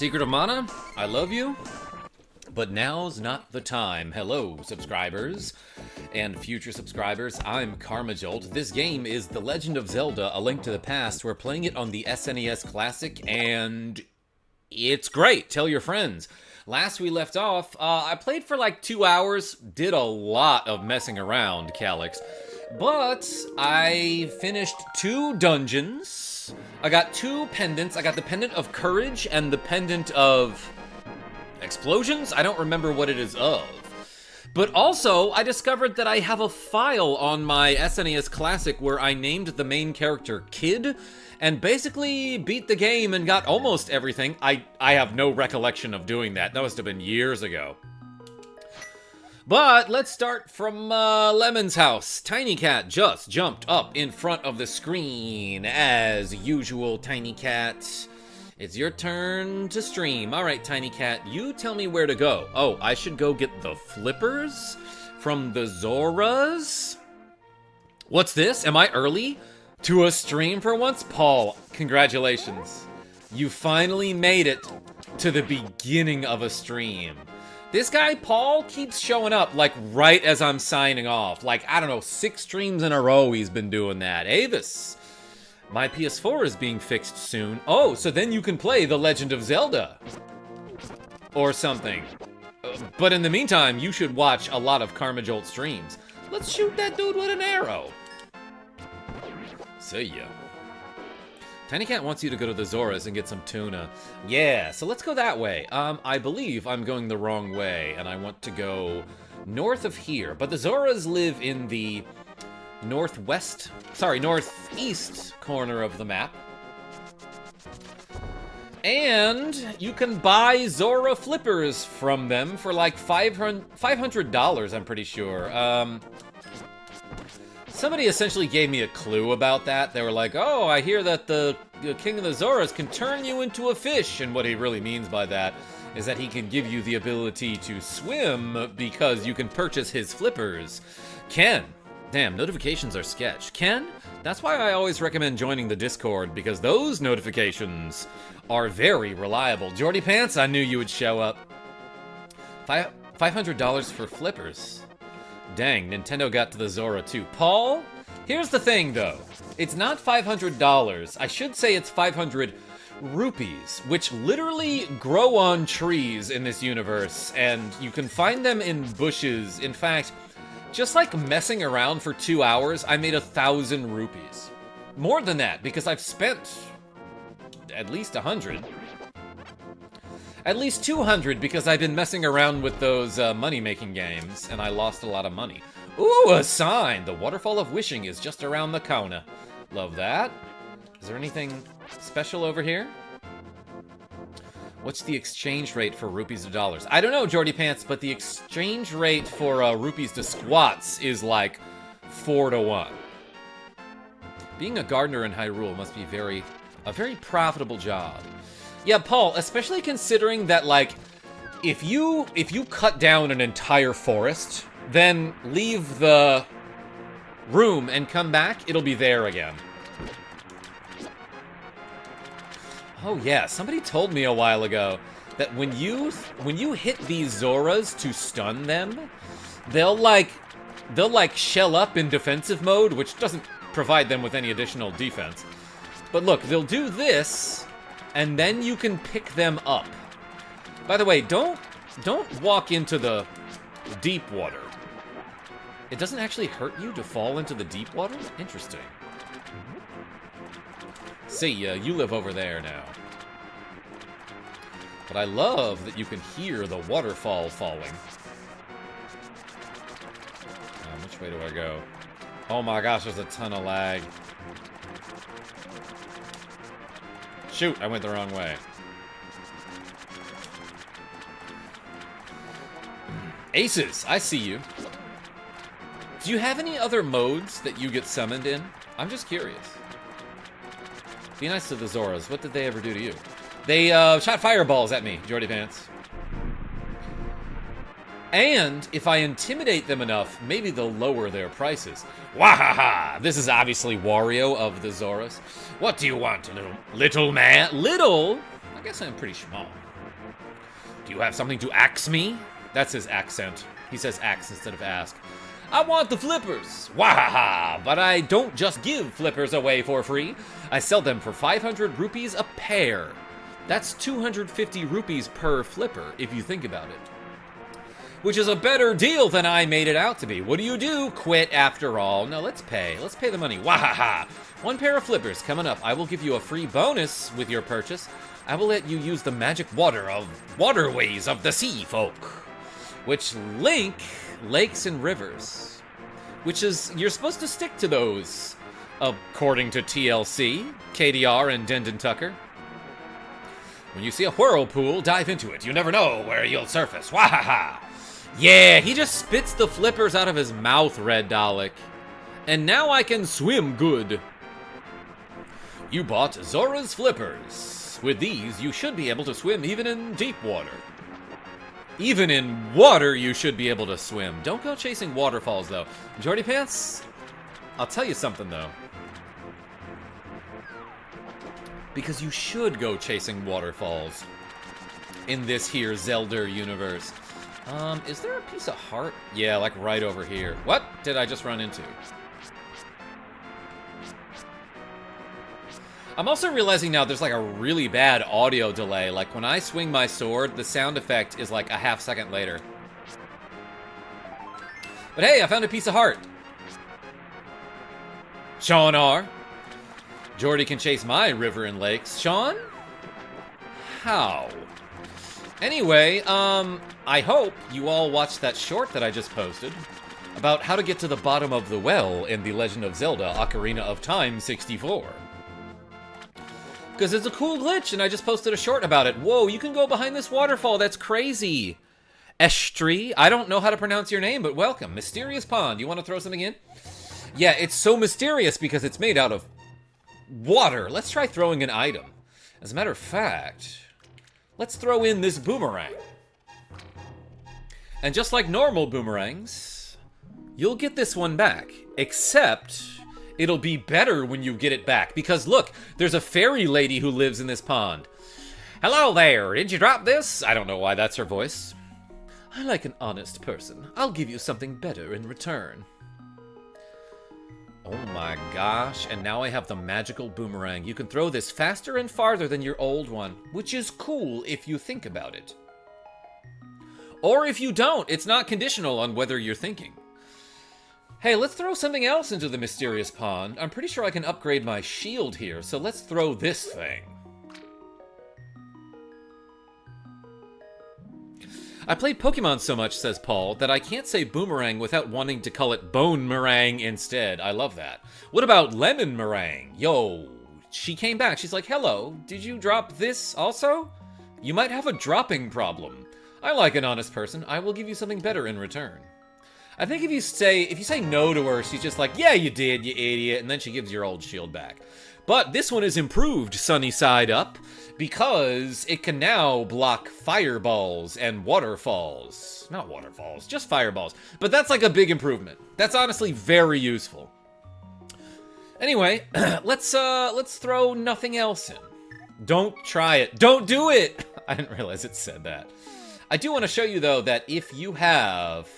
Secret of Mana, I love you, but now's not the time. Hello, subscribers and future subscribers. I'm KarmaJolt. This game is The Legend of Zelda, A Link to the Past. We're playing it on the SNES Classic, and it's great. Tell your friends. Last we left off, I played for like 2 hours, did a lot of messing around, Calyx, but I finished 2 dungeons. I got 2 pendants. I got the Pendant of Courage and the Pendant of Explosions? I don't remember what it is of. But also, I discovered that I have a file on my SNES Classic where I named the main character Kid, and basically beat the game and got almost everything. I have no recollection of doing that. That must have been years ago. But let's start from Lemon's house. Tiny Cat just jumped up in front of the screen. As usual, Tiny Cat. It's your turn to stream. All right, Tiny Cat, you tell me where to go. Oh, I should go get the flippers from the Zoras? What's this? Am I early to a stream for once? Paul, congratulations. You finally made it to the beginning of a stream. This guy, Paul, keeps showing up, like, right as I'm signing off. Like, I don't know, 6 streams in a row he's been doing that. Avis, my PS4 is being fixed soon. Oh, so then you can play The Legend of Zelda. Or something. But in the meantime, you should watch a lot of KarmaJolt streams. Let's shoot that dude with an arrow. See ya. Tiny Cat wants you to go to the Zoras and get some tuna. Yeah, so let's go that way. I believe I'm going the wrong way, and I want to go north of here. But the Zoras live in the northeast corner of the map. And you can buy Zora flippers from them for like $500, I'm pretty sure. Somebody essentially gave me a clue about that. They were like, oh, I hear that the King of the Zoras can turn you into a fish. And what he really means by that is that he can give you the ability to swim because you can purchase his flippers. Ken. Damn, notifications are sketch. Ken, that's why I always recommend joining the Discord, because those notifications are very reliable. Jordy Pants, I knew you would show up. $500 for flippers. Dang, Nintendo got to the Zora too. Paul, here's the thing though. It's not $500. I should say it's 500 rupees, which literally grow on trees in this universe, and you can find them in bushes. In fact, just like messing around for 2 hours, I made 1,000 rupees. More than that, because I've spent at least 100. At least 200, because I've been messing around with those money-making games, and I lost a lot of money. Ooh, a sign! The Waterfall of Wishing is just around the corner. Love that. Is there anything special over here? What's the exchange rate for rupees to dollars? I don't know, Jordy Pants, but the exchange rate for rupees to squats is like 4-to-1. Being a gardener in Hyrule must be a very profitable job. Yeah, Paul, especially considering that, like, if you cut down an entire forest, then leave the room and come back, it'll be there again. Oh yeah, somebody told me a while ago that when you hit these Zoras to stun them, they'll like shell up in defensive mode, which doesn't provide them with any additional defense. But look, they'll do this, and then you can pick them up. By the way, don't walk into the deep water. It doesn't actually hurt you to fall into the deep water? Interesting. See ya, you live over there now. But I love that you can hear the waterfall falling. Which way do I go? Oh my gosh, there's a ton of lag. Shoot, I went the wrong way. Aces, I see you. Do you have any other modes that you get summoned in? I'm just curious. Be nice to the Zoras. What did they ever do to you? They shot fireballs at me, Jordy Pants. And if I intimidate them enough, maybe they'll lower their prices. Wahaha! This is obviously Wario of the Zoras. What do you want, little man? Little? I guess I'm pretty small. Do you have something to ax me? That's his accent. He says ax instead of ask. I want the flippers. Wahaha! But I don't just give flippers away for free. I sell them for 500 rupees a pair. That's 250 rupees per flipper, if you think about it. Which is a better deal than I made it out to be. What do? Quit after all. No, let's pay. Let's pay the money. Wahaha! 1 pair of flippers coming up. I will give you a free bonus with your purchase. I will let you use the magic waterways of the sea folk, which link lakes and rivers, which is, you're supposed to stick to those, according to TLC, KDR, and Dendon Tucker. When you see a whirlpool, dive into it. You never know where you'll surface. Wahaha! Yeah, he just spits the flippers out of his mouth, Red Dalek. And now I can swim good. You bought Zora's flippers. With these, you should be able to swim even in deep water. Even in water, you should be able to swim. Don't go chasing waterfalls, though. Jordy Pants, I'll tell you something, though. Because you should go chasing waterfalls in this here Zelda universe. Is there a piece of heart? Yeah, like right over here. What did I just run into? I'm also realizing now there's like a really bad audio delay. Like when I swing my sword, the sound effect is like a half second later. But hey, I found a piece of heart. Sean R. Jordy can chase my river and lakes. Sean? How? Anyway, I hope you all watched that short that I just posted about how to get to the bottom of the well in the Legend of Zelda Ocarina of Time 64. Because it's a cool glitch, and I just posted a short about it. Whoa, you can go behind this waterfall. That's crazy. Eshtri, I don't know how to pronounce your name, but welcome. Mysterious Pond. You want to throw something in? Yeah, it's so mysterious because it's made out of water. Let's try throwing an item. As a matter of fact, let's throw in this boomerang. And just like normal boomerangs, you'll get this one back, except it'll be better when you get it back. Because look, there's a fairy lady who lives in this pond. Hello there, did you drop this? I don't know why that's her voice. I like an honest person. I'll give you something better in return. Oh my gosh, and now I have the magical boomerang. You can throw this faster and farther than your old one, which is cool if you think about it. Or if you don't, it's not conditional on whether you're thinking. Hey, let's throw something else into the mysterious pond. I'm pretty sure I can upgrade my shield here, so let's throw this thing. I played Pokemon so much, says Paul, that I can't say boomerang without wanting to call it bone meringue instead. I love that. What about lemon meringue? Yo, she came back. She's like, hello, did you drop this also? You might have a dropping problem. I like an honest person. I will give you something better in return. I think if you say no to her, she's just like, yeah, you did, you idiot, and then she gives your old shield back. But this one is improved, sunny side up, because it can now block fireballs and waterfalls. Not waterfalls, just fireballs. But that's like a big improvement. That's honestly very useful. Anyway, let's throw nothing else in. Don't try it. Don't do it! I didn't realize it said that. I do want to show you, though, that if you have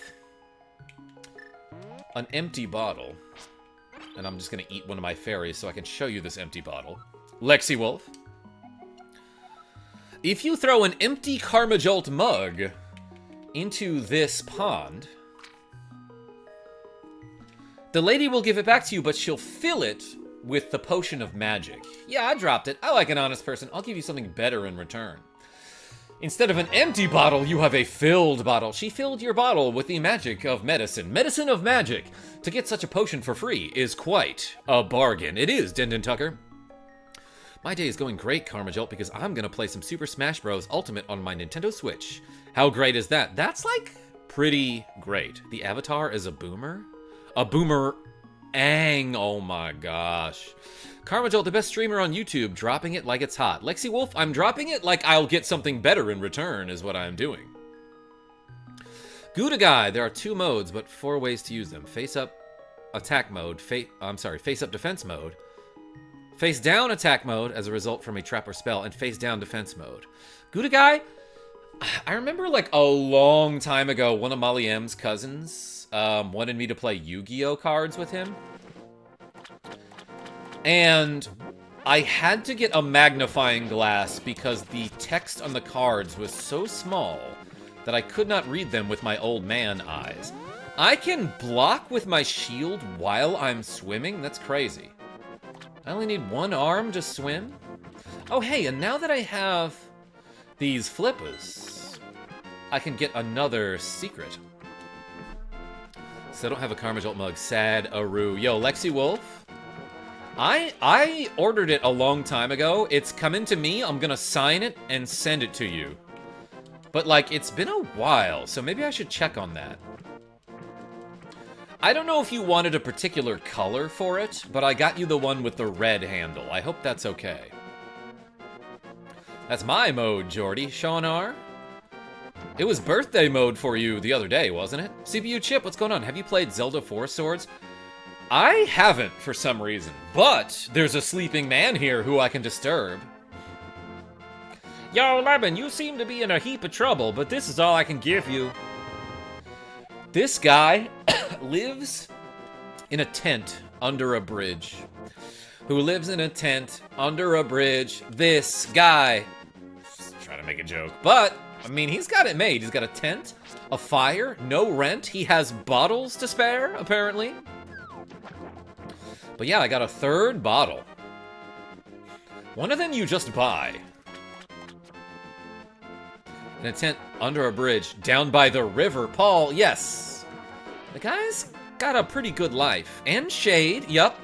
an empty bottle, and I'm just going to eat one of my fairies so I can show you this empty bottle. Lexi Wolf. If you throw an empty KarmaJolt mug into this pond, the lady will give it back to you, but she'll fill it with the potion of magic. Yeah, I dropped it. I like an honest person. I'll give you something better in return. Instead of an empty bottle, you have a filled bottle. She filled your bottle with the magic of medicine. Medicine of magic. To get such a potion for free is quite a bargain. It is, Dendon Tucker. My day is going great, KarmaJolt, because I'm going to play some Super Smash Bros. Ultimate on my Nintendo Switch. How great is that? That's, like, pretty great. The avatar is a boomer? A boomerang. Oh, my gosh. KarmaJolt, the best streamer on YouTube, dropping it like it's hot. Lexi Wolf, I'm dropping it like I'll get something better in return, is what I'm doing. Gouda Guy, there are 2 modes, but 4 ways to use them. Face up attack mode, face up defense mode. Face down attack mode as a result from a trap or spell, and face down defense mode. Gouda Guy, I remember, like, a long time ago, one of Molly M's cousins wanted me to play Yu-Gi-Oh cards with him. And I had to get a magnifying glass because the text on the cards was so small that I could not read them with my old man eyes. I can block with my shield while I'm swimming? That's crazy. I only need one arm to swim? Oh, hey, and now that I have these flippers, I can get another secret. So I don't have a KarmaJolt mug. Sad Aru. Yo, Lexi Wolf. I ordered it a long time ago. It's coming to me. I'm gonna sign it and send it to you. But, like, it's been a while, so maybe I should check on that. I don't know if you wanted a particular color for it, but I got you the one with the red handle. I hope that's okay. That's my mode, Jordy. Sean R. It was birthday mode for you the other day, wasn't it? CPU Chip, what's going on? Have you played Zelda 4 Swords? I haven't, for some reason, but there's a sleeping man here who I can disturb. Yo, Lemon, you seem to be in a heap of trouble, but this is all I can give you. This guy lives in a tent under a bridge. Who lives in a tent under a bridge. This guy. Just trying to make a joke, but, I mean, he's got it made. He's got a tent, a fire, no rent. He has bottles to spare, apparently. But yeah, I got a third bottle. One of them you just buy. In a tent under a bridge down by the river. Paul, yes. The guy's got a pretty good life. And shade, yup.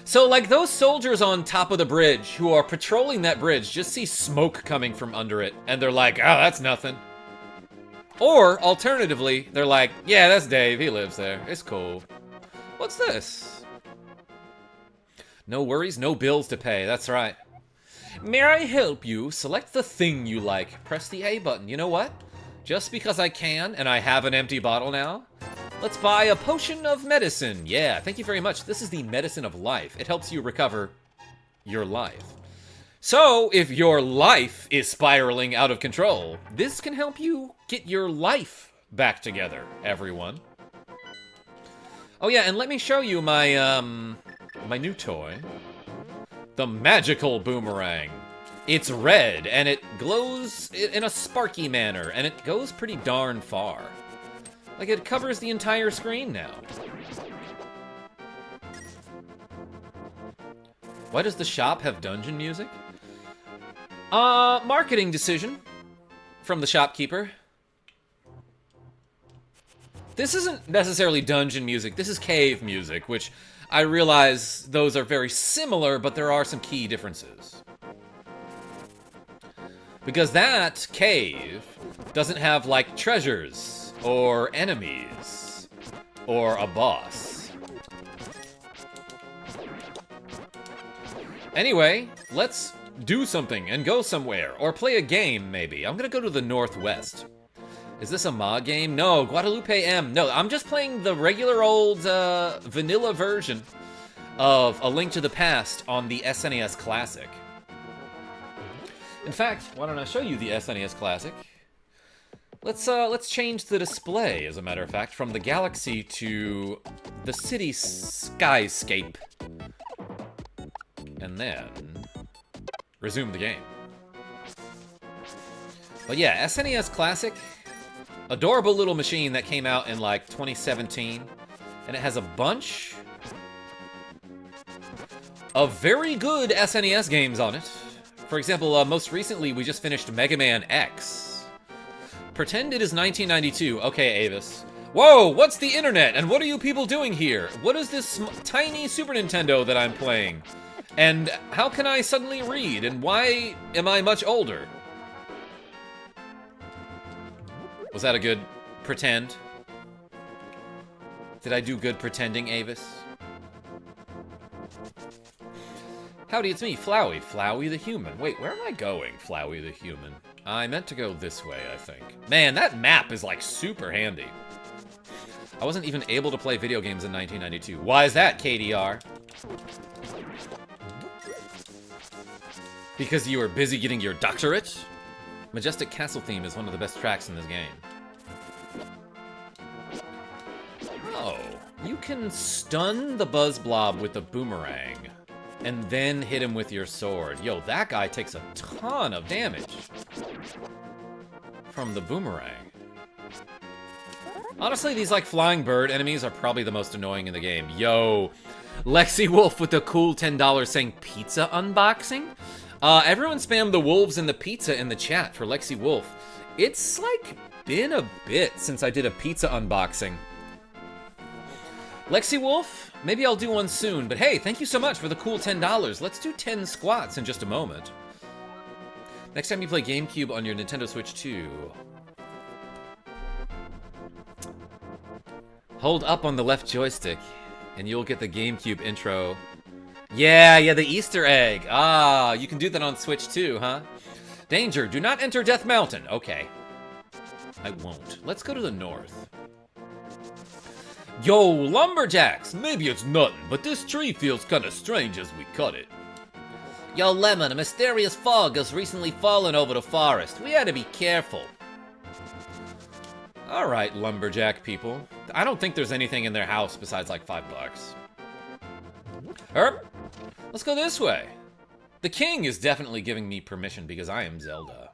So, like, those soldiers on top of the bridge who are patrolling that bridge just see smoke coming from under it. And they're like, oh, that's nothing. Or, alternatively, they're like, yeah, that's Dave. He lives there. It's cool. What's this? No worries, no bills to pay. That's right. May I help you? Select the thing you like. Press the A button. You know what? Just because I can, and I have an empty bottle now, let's buy a potion of medicine. Yeah, thank you very much. This is the medicine of life. It helps you recover your life. So, if your life is spiraling out of control, this can help you get your life back together, everyone. Oh yeah, and let me show you my, my new toy. The magical boomerang. It's red, and it glows in a sparky manner, and it goes pretty darn far. Like, it covers the entire screen now. Why does the shop have dungeon music? Marketing decision from the shopkeeper. This isn't necessarily dungeon music, this is cave music, which I realize those are very similar, but there are some key differences. Because that cave doesn't have, like, treasures, or enemies, or a boss. Anyway, let's do something and go somewhere, or play a game, maybe. I'm gonna go to the Northwest. Is this a mod game? No, Guadalupe M. No, I'm just playing the regular old vanilla version of A Link to the Past on the SNES Classic. In fact, why don't I show you the SNES Classic? Let's change the display, as a matter of fact, from the galaxy to the city skyscape. And then resume the game. But yeah, SNES Classic, adorable little machine that came out in like 2017, and it has a bunch of very good SNES games on it. For example, most recently we just finished Mega Man X. Pretend it is 1992. Okay, Avis. Whoa, what's the internet? And what are you people doing here? What is this tiny Super Nintendo that I'm playing? And how can I suddenly read? And why am I much older? Was that a good pretend? Did I do good pretending, Avis? Howdy, it's me, Flowey. Flowey the human. Wait, where am I going, Flowey the human? I meant to go this way, I think. Man, that map is, like, super handy. I wasn't even able to play video games in 1992. Why is that, KDR? Because you were busy getting your doctorate? Majestic Castle theme is one of the best tracks in this game. Oh, you can stun the Buzz Blob with a boomerang, and then hit him with your sword. Yo, that guy takes a ton of damage from the boomerang. Honestly, these, like, flying bird enemies are probably the most annoying in the game. Yo, Lexi Wolf with the cool $10 saying pizza unboxing? Everyone spam the wolves and the pizza in the chat for Lexi Wolf. It's, like, been a bit since I did a pizza unboxing. Lexi Wolf, maybe I'll do one soon, but hey, thank you so much for the cool $10. Let's do 10 squats in just a moment. Next time you play GameCube on your Nintendo Switch 2. Hold up on the left joystick, and you'll get the GameCube intro. Yeah, the Easter egg. Ah, you can do that on Switch too, huh? Danger, do not enter Death Mountain. Okay. I won't. Let's go to the north. Yo, lumberjacks! Maybe it's nothing, but this tree feels kinda strange as we cut it. Yo, Lemon, a mysterious fog has recently fallen over the forest. We had to be careful. Alright, lumberjack people. I don't think there's anything in their house besides like $5. Herb, let's go this way. The king is definitely giving me permission because I am Zelda.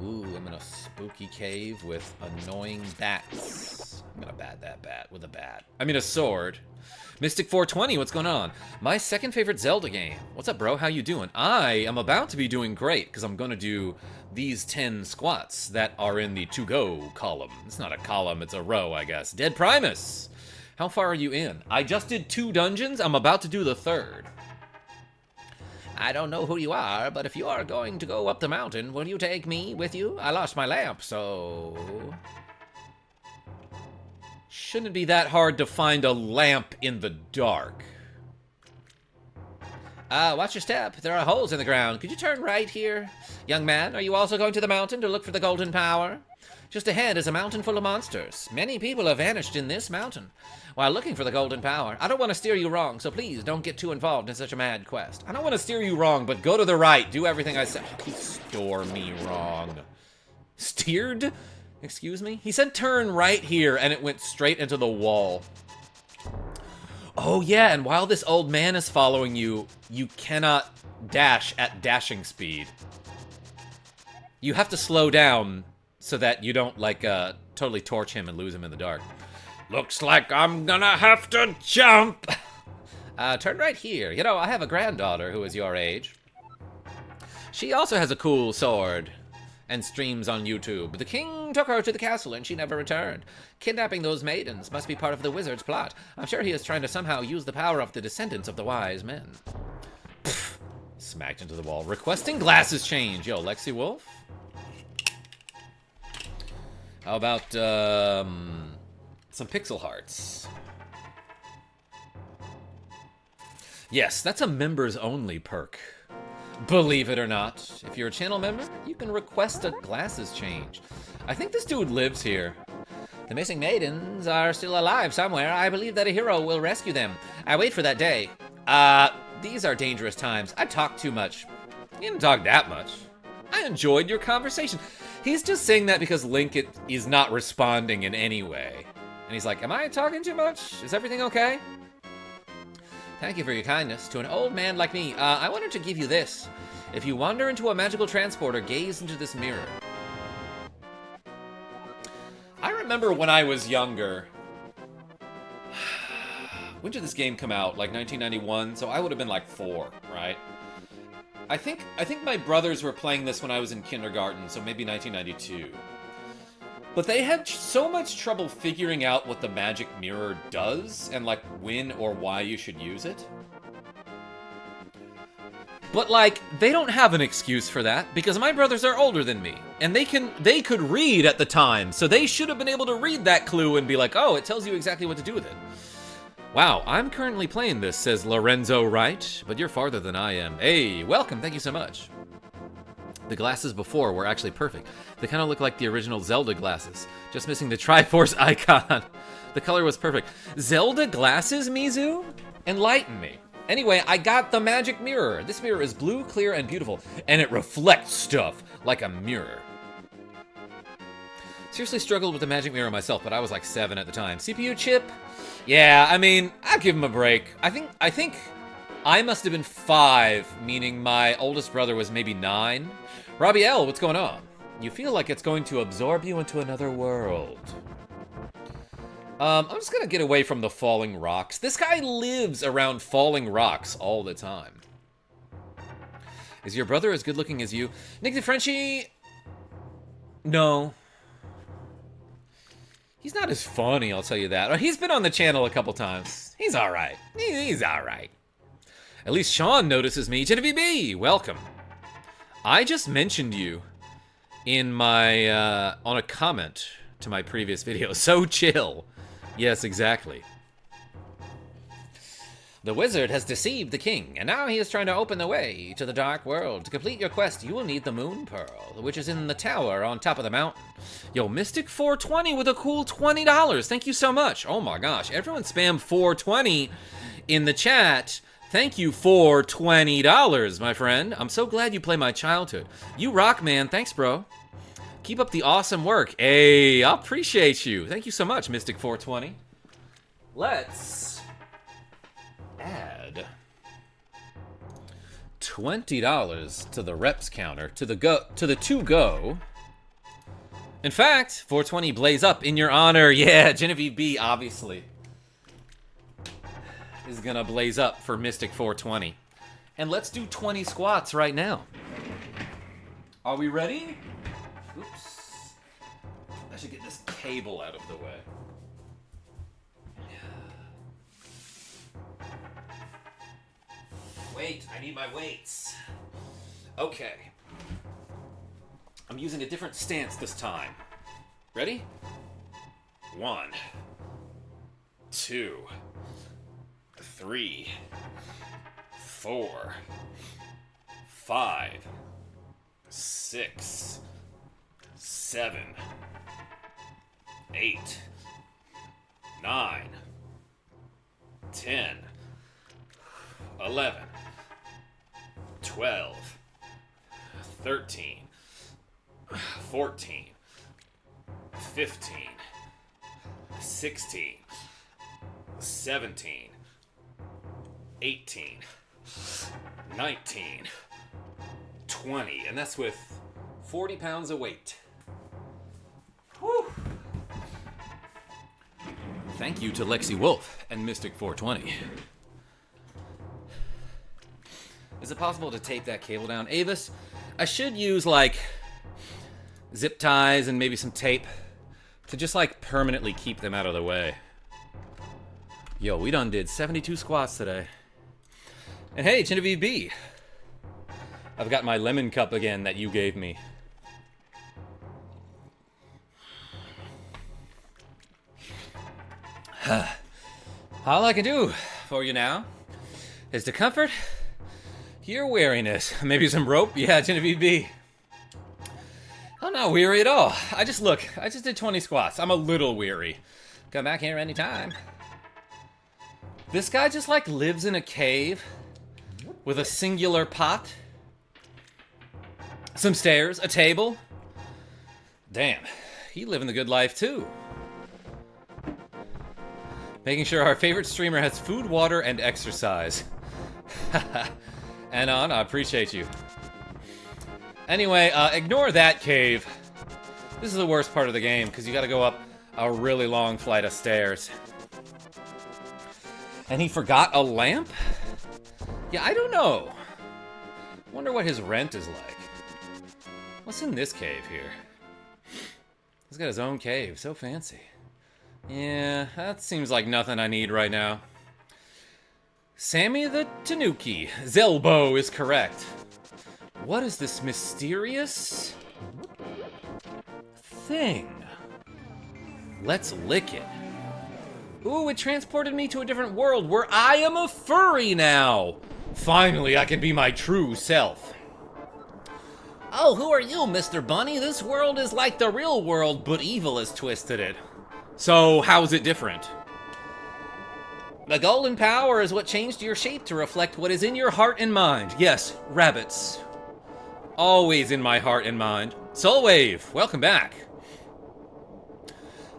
Ooh, I'm in a spooky cave with annoying bats. I'm gonna bat that bat with a bat. I mean a sword. Mystic 420, what's going on? My second favorite Zelda game. What's up, bro? How you doing? I am about to be doing great because I'm gonna do these 10 squats that are in the to-go column. It's not a column, it's a row, I guess. Dead Primus, how far are you in? I just did 2 dungeons. I'm about to do the 3rd. I don't know who you are, but if you are going to go up the mountain, will you take me with you? I lost my lamp, so... Shouldn't be that hard to find a lamp in the dark. Watch your step. There are holes in the ground. Could you turn right here? Young man, are you also going to the mountain to look for the golden power? Just ahead is a mountain full of monsters. Many people have vanished in this mountain while looking for the golden power. I don't want to steer you wrong, so please don't get too involved in such a mad quest. I don't want to steer you wrong, but go to the right. Do everything I said. Oh, he store me wrong. Steered? Excuse me? He said turn right here, and it went straight into the wall. Oh, yeah, and while this old man is following you, you cannot dash at dashing speed. You have to slow down so that you don't, like, totally torch him and lose him in the dark. Looks like I'm gonna have to jump! Turn right here. You know, I have a granddaughter who is your age. She also has a cool sword and streams on YouTube. The king took her to the castle and she never returned. Kidnapping those maidens must be part of the wizard's plot. I'm sure he is trying to somehow use the power of the descendants of the wise men. Pfft. Smacked into the wall. Requesting glasses change. Yo, Lexi Wolf? How about, some pixel hearts? Yes, that's a members only perk. Believe it or not, if you're a channel member, you can request a glasses change. I think this dude lives here. The missing maidens are still alive somewhere. I believe that a hero will rescue them. I wait for that day. These are dangerous times. I talk too much. You didn't talk that much. I enjoyed your conversation. He's just saying that because Link is not responding in any way. And he's like, am I talking too much? Is everything okay? Thank you for your kindness. To an old man like me, I wanted to give you this. If you wander into a magical transporter, gaze into this mirror. I remember when I was younger. When did this game come out? Like 1991? So I would have been like 4, right? I think my brothers were playing this when I was in kindergarten, so maybe 1992. But they had so much trouble figuring out what the magic mirror does, and like when or why you should use it. But like, they don't have an excuse for that, because my brothers are older than me, and they could read at the time, so they should have been able to read that clue and be like, oh, it tells you exactly what to do with it. Wow, I'm currently playing this, says Lorenzo Wright, but you're farther than I am. Hey, welcome, thank you so much. The glasses before were actually perfect. They kind of look like the original Zelda glasses, just missing the Triforce icon. The color was perfect. Zelda glasses, Mizu? Enlighten me. Anyway, I got the magic mirror. This mirror is blue, clear, and beautiful, and it reflects stuff like a mirror. Seriously struggled with the magic mirror myself, but I was like 7 at the time. CPU chip? Yeah, I mean, I'll give him a break. I think I must have been 5, meaning my oldest brother was maybe 9. Robbie L, what's going on? You feel like it's going to absorb you into another world. I'm just gonna get away from the falling rocks. This guy lives around falling rocks all the time. Is your brother as good looking as you? Nick the Frenchie? No. He's not as funny, I'll tell you that. He's been on the channel a couple times. He's alright. He's alright. At least Sean notices me. Genevieve B, welcome. I just mentioned you in my, on a comment to my previous video. So chill. Yes, exactly. The wizard has deceived the king, and now he is trying to open the way to the dark world. To complete your quest, you will need the moon pearl, which is in the tower on top of the mountain. Yo, Mystic 420 with a cool $20. Thank you so much. Oh my gosh, everyone spam 420 in the chat. Thank you for $20, my friend. I'm so glad you play my childhood. You rock, man. Thanks, bro. Keep up the awesome work. Hey, I appreciate you. Thank you so much, Mystic 420. Let's add $20 to the reps counter, to the to-go. In fact, 420 blaze up in your honor. Yeah, Genevieve B, obviously, is gonna blaze up for Mystic 420. And let's do 20 squats right now. Are we ready? Oops. I should get this cable out of the way. Wait, I need my weights. Okay. I'm using a different stance this time. Ready? 1, 2, 3, 4, 5, 6, 7, 8, 9, 10, 11, 12, 13, 14, 15, 16, 17, 18, 19, 20, and that's with 40 pounds of weight. Whew. Thank you to Lexi Wolf and Mystic 420. Is it possible to tape that cable down? Avis, I should use like zip ties and maybe some tape to just like permanently keep them out of the way. Yo, we done did 72 squats today. And hey, Genevieve B, I've got my lemon cup again that you gave me. All I can do for you now is to comfort your weariness. Maybe some rope? Yeah, Genevieve B. I'm not weary at all. I just did 20 squats. I'm a little weary. Come back here anytime. This guy just like lives in a cave with a singular pot, some stairs, a table. Damn, he living the good life too. Making sure our favorite streamer has food, water, and exercise. Anon, I appreciate you. Anyway, ignore that cave. This is the worst part of the game, because you gotta go up a really long flight of stairs. And he forgot a lamp? Yeah, I don't know. Wonder what his rent is like. What's in this cave here? He's got his own cave, so fancy. Yeah, that seems like nothing I need right now. Sammy the Tanuki. Zelbo is correct. What is this mysterious thing? Let's lick it. Ooh, it transported me to a different world where I am a furry now. Finally, I can be my true self. Oh, who are you, Mr. Bunny? This world is like the real world, but evil has twisted it. So, how's it different? The golden power is what changed your shape to reflect what is in your heart and mind. Yes, rabbits. Always in my heart and mind. Soulwave, welcome back.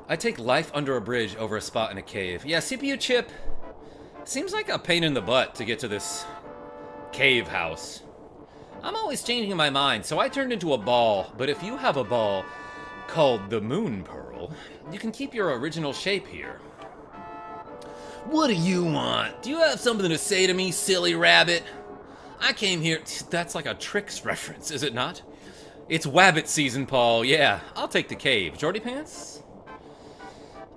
I take life under a bridge over a spot in a cave. Yeah, CPU chip seems like a pain in the butt to get to this cave house. I'm always changing my mind, so I turned into a ball. But if you have a ball called the Moon Pearl, you can keep your original shape here. What do you want? Do you have something to say to me, silly rabbit? I came here... That's like a Tricks reference, is it not? It's Wabbit season, Paul. Yeah, I'll take the cave. Jordy Pants?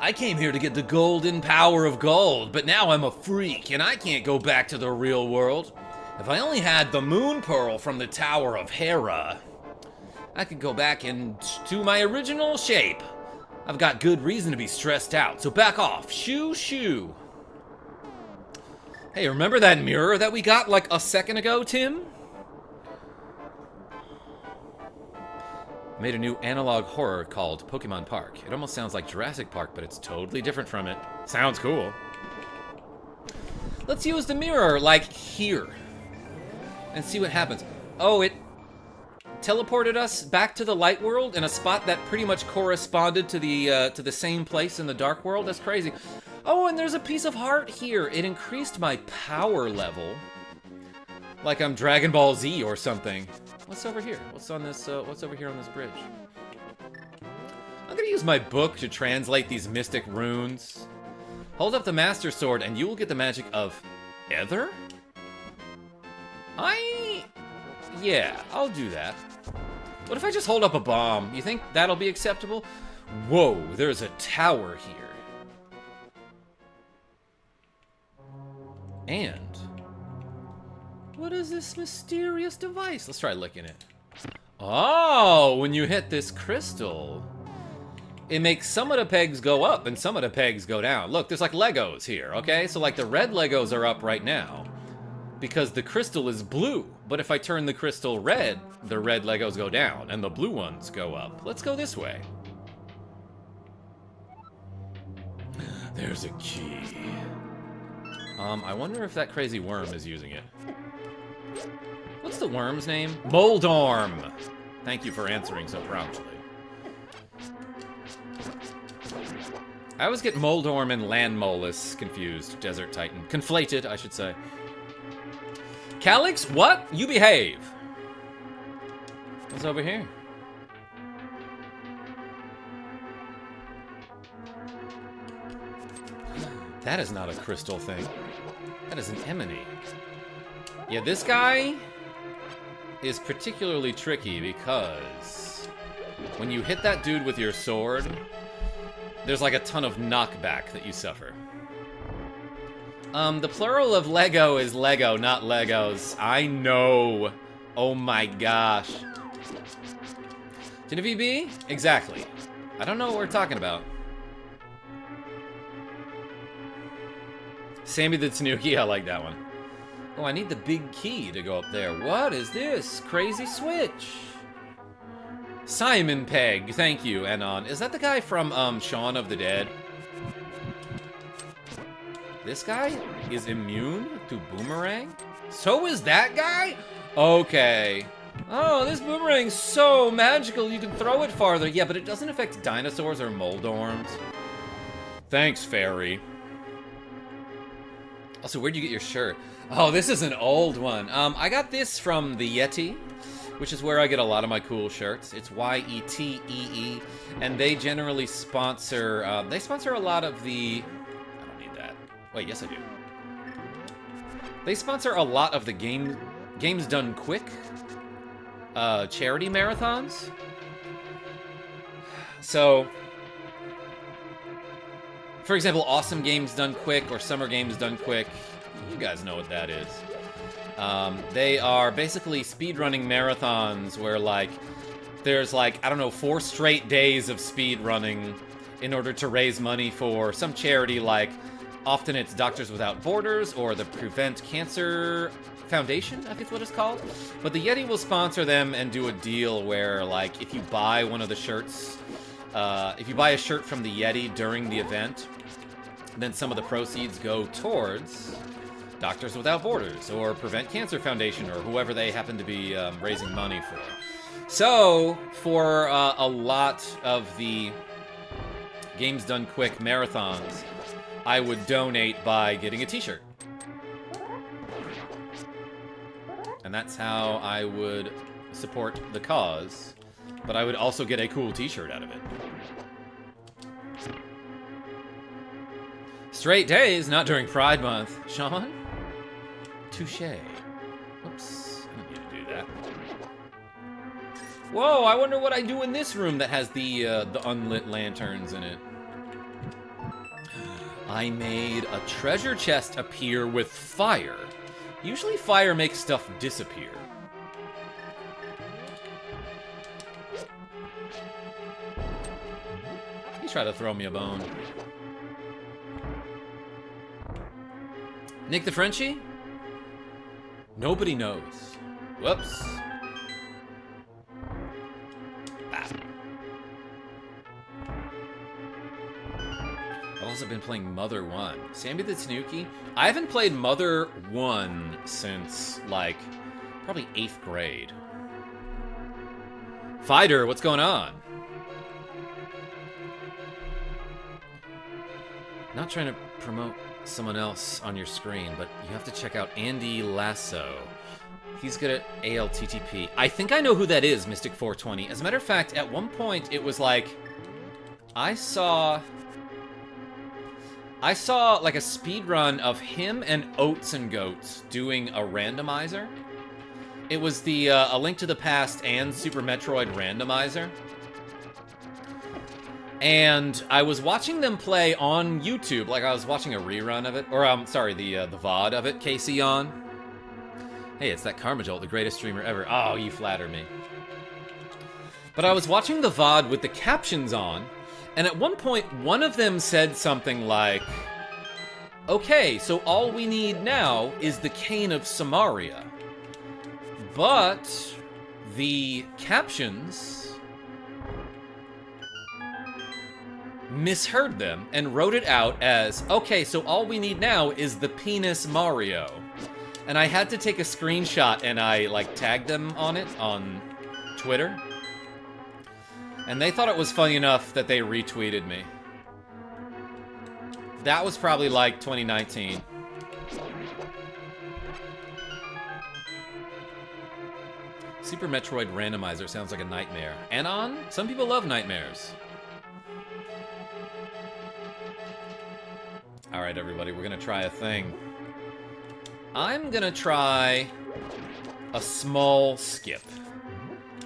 I came here to get the golden power of gold, but now I'm a freak, and I can't go back to the real world. If I only had the Moon Pearl from the Tower of Hera, I could go back into my original shape. I've got good reason to be stressed out, so back off. Shoo, shoo. Hey, remember that mirror that we got like a second ago, Tim? Made a new analog horror called Pokemon Park. It almost sounds like Jurassic Park, but it's totally different from it. Sounds cool. Let's use the mirror, like, here. And see what happens. Oh, it teleported us back to the light world in a spot that pretty much corresponded to the same place in the dark world. That's crazy. Oh, and there's a piece of heart here. It increased my power level. Like I'm Dragon Ball Z or something. What's over here? What's on this, what's over here on this bridge? I'm gonna use my book to translate these mystic runes. Hold up the Master Sword and you will get the magic of Ether? Yeah, I'll do that. What if I just hold up a bomb? You think that'll be acceptable? Whoa, there's a tower here. And what is this mysterious device? Let's try licking it. Oh, when you hit this crystal, it makes some of the pegs go up and some of the pegs go down. Look, there's like Legos here, okay? So like the red Legos are up right now because the crystal is blue. But if I turn the crystal red, the red Legos go down and the blue ones go up. Let's go this way. There's a key. I wonder if that crazy worm is using it. What's the worm's name? Moldorm! Thank you for answering so promptly. I always get Moldorm and Landmolus confused. Desert Titan. Conflated, I should say. Calyx, what? You behave. What's over here? That is not a crystal thing. That is an emanate. Yeah, this guy is particularly tricky because when you hit that dude with your sword, there's like a ton of knockback that you suffer. The plural of Lego is Lego, not Legos. I know. Oh my gosh. Genevieve B? Exactly. I don't know what we're talking about. Sammy the Tanuki, I like that one. Oh, I need the big key to go up there. What is this? Crazy switch. Simon Pegg, thank you, Anon. Is that the guy from Shaun of the Dead? This guy is immune to boomerang? So is that guy? Okay. Oh, this boomerang's so magical you can throw it farther. Yeah, but it doesn't affect dinosaurs or Moldorms. Thanks, fairy. Also, where'd you get your shirt? Oh, this is an old one. I got this from the Yeti, which is where I get a lot of my cool shirts. It's YETEE, and they generally sponsor, they sponsor a lot of the, I don't need that. Wait, yes I do. They sponsor a lot of the Games Done Quick charity marathons. So, for example, Awesome Games Done Quick or Summer Games Done Quick, you guys know what that is. They are basically speedrunning marathons where, like, there's, like, I don't know, 4 straight days of speedrunning in order to raise money for some charity, like, often it's Doctors Without Borders or the Prevent Cancer Foundation, I think is what it's called. But the Yeti will sponsor them and do a deal where, like, if you buy one of the shirts, if you buy a shirt from the Yeti during the event, then some of the proceeds go towards Doctors Without Borders, or Prevent Cancer Foundation, or whoever they happen to be raising money for. So, for a lot of the Games Done Quick marathons, I would donate by getting a t-shirt. And that's how I would support the cause, but I would also get a cool t-shirt out of it. Straight days, not during Pride Month. Sean? Touché. Oops, I didn't need to do that. Whoa, I wonder what I do in this room that has the unlit lanterns in it. I made a treasure chest appear with fire. Usually fire makes stuff disappear. He tried to throw me a bone. Nick the Frenchie? Nobody knows. Whoops. Ah. I've also been playing Mother 1. Sammy the Tanuki? I haven't played Mother 1 since, like, probably 8th grade. Fighter, what's going on? Not trying to promote someone else on your screen, but you have to check out Andy Lasso. He's good at ALTTP. I think I know who that is, Mystic420. As a matter of fact, at one point it was like, I saw like a speed run of him and Oats and Goats doing a randomizer. It was the A Link to the Past and Super Metroid randomizer. And I was watching them play on YouTube, like I was watching a rerun of it, or sorry, the VOD of it, Casey on. Hey, it's that KarmaJolt, the greatest streamer ever. Oh, you flatter me. But I was watching the VOD with the captions on, and at one point, one of them said something like, okay, so all we need now is the Cane of Samaria. But the captions misheard them and wrote it out as, okay, so all we need now is the penis Mario. And I had to take a screenshot and I, like, tagged them on it on Twitter. And they thought it was funny enough that they retweeted me. That was probably, like, 2019. Super Metroid Randomizer sounds like a nightmare. Anon? Some people love nightmares. Alright, everybody, we're gonna try a thing. I'm gonna try a small skip.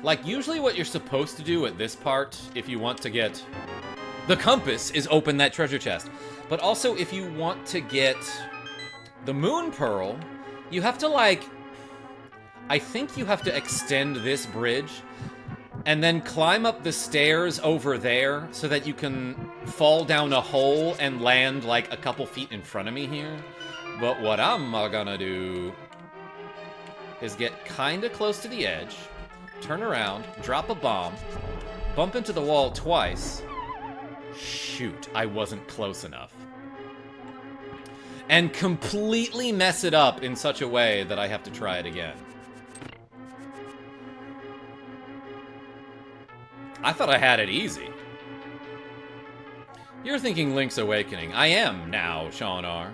Like, usually what you're supposed to do at this part, if you want to get the compass, is open that treasure chest. But also, if you want to get the Moon Pearl, you have to, like, I think you have to extend this bridge and then climb up the stairs over there so that you can fall down a hole and land, like, a couple feet in front of me here. But what I'm gonna do is get kinda close to the edge, turn around, drop a bomb, bump into the wall twice. Shoot, I wasn't close enough. And completely mess it up in such a way that I have to try it again. I thought I had it easy. You're thinking Link's Awakening. I am now, Sean R.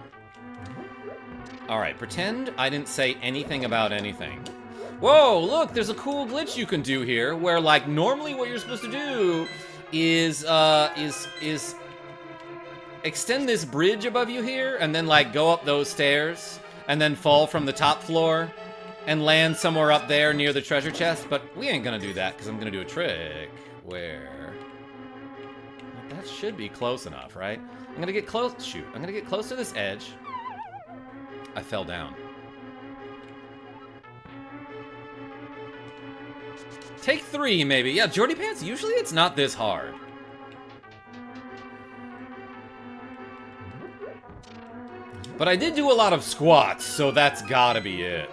Alright, pretend I didn't say anything about anything. Whoa, look, there's a cool glitch you can do here, where, like, normally what you're supposed to do is extend this bridge above you here, and then, like, go up those stairs, and then fall from the top floor, and land somewhere up there near the treasure chest, but we ain't gonna do that, because I'm gonna do a trick where... That should be close enough, right? I'm gonna get close... Shoot. I'm gonna get close to this edge. I fell down. Take 3, maybe. Yeah, Jordy Pants, usually it's not this hard. But I did do a lot of squats, so that's gotta be it.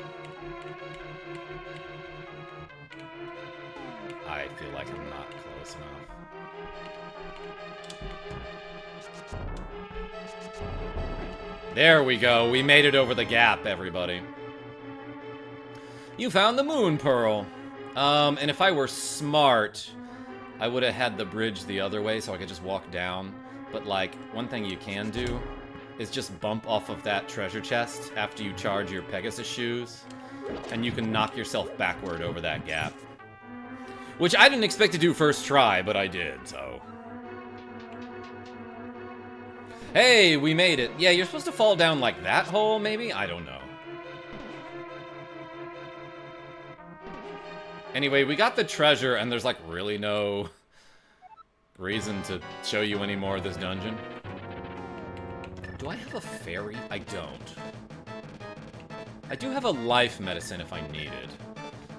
I feel like I'm not close enough. There we go. We made it over the gap, everybody. You found the moon pearl. And if I were smart, I would have had the bridge the other way so I could just walk down. But, like, one thing you can do is just bump off of that treasure chest after you charge your Pegasus shoes. And you can knock yourself backward over that gap. Which I didn't expect to do first try, but I did, so... Hey, we made it. Yeah, you're supposed to fall down like that hole, maybe? I don't know. Anyway, we got the treasure, and there's, like, really no reason to show you any more of this dungeon. Do I have a fairy? I don't. I do have a life medicine if I need it.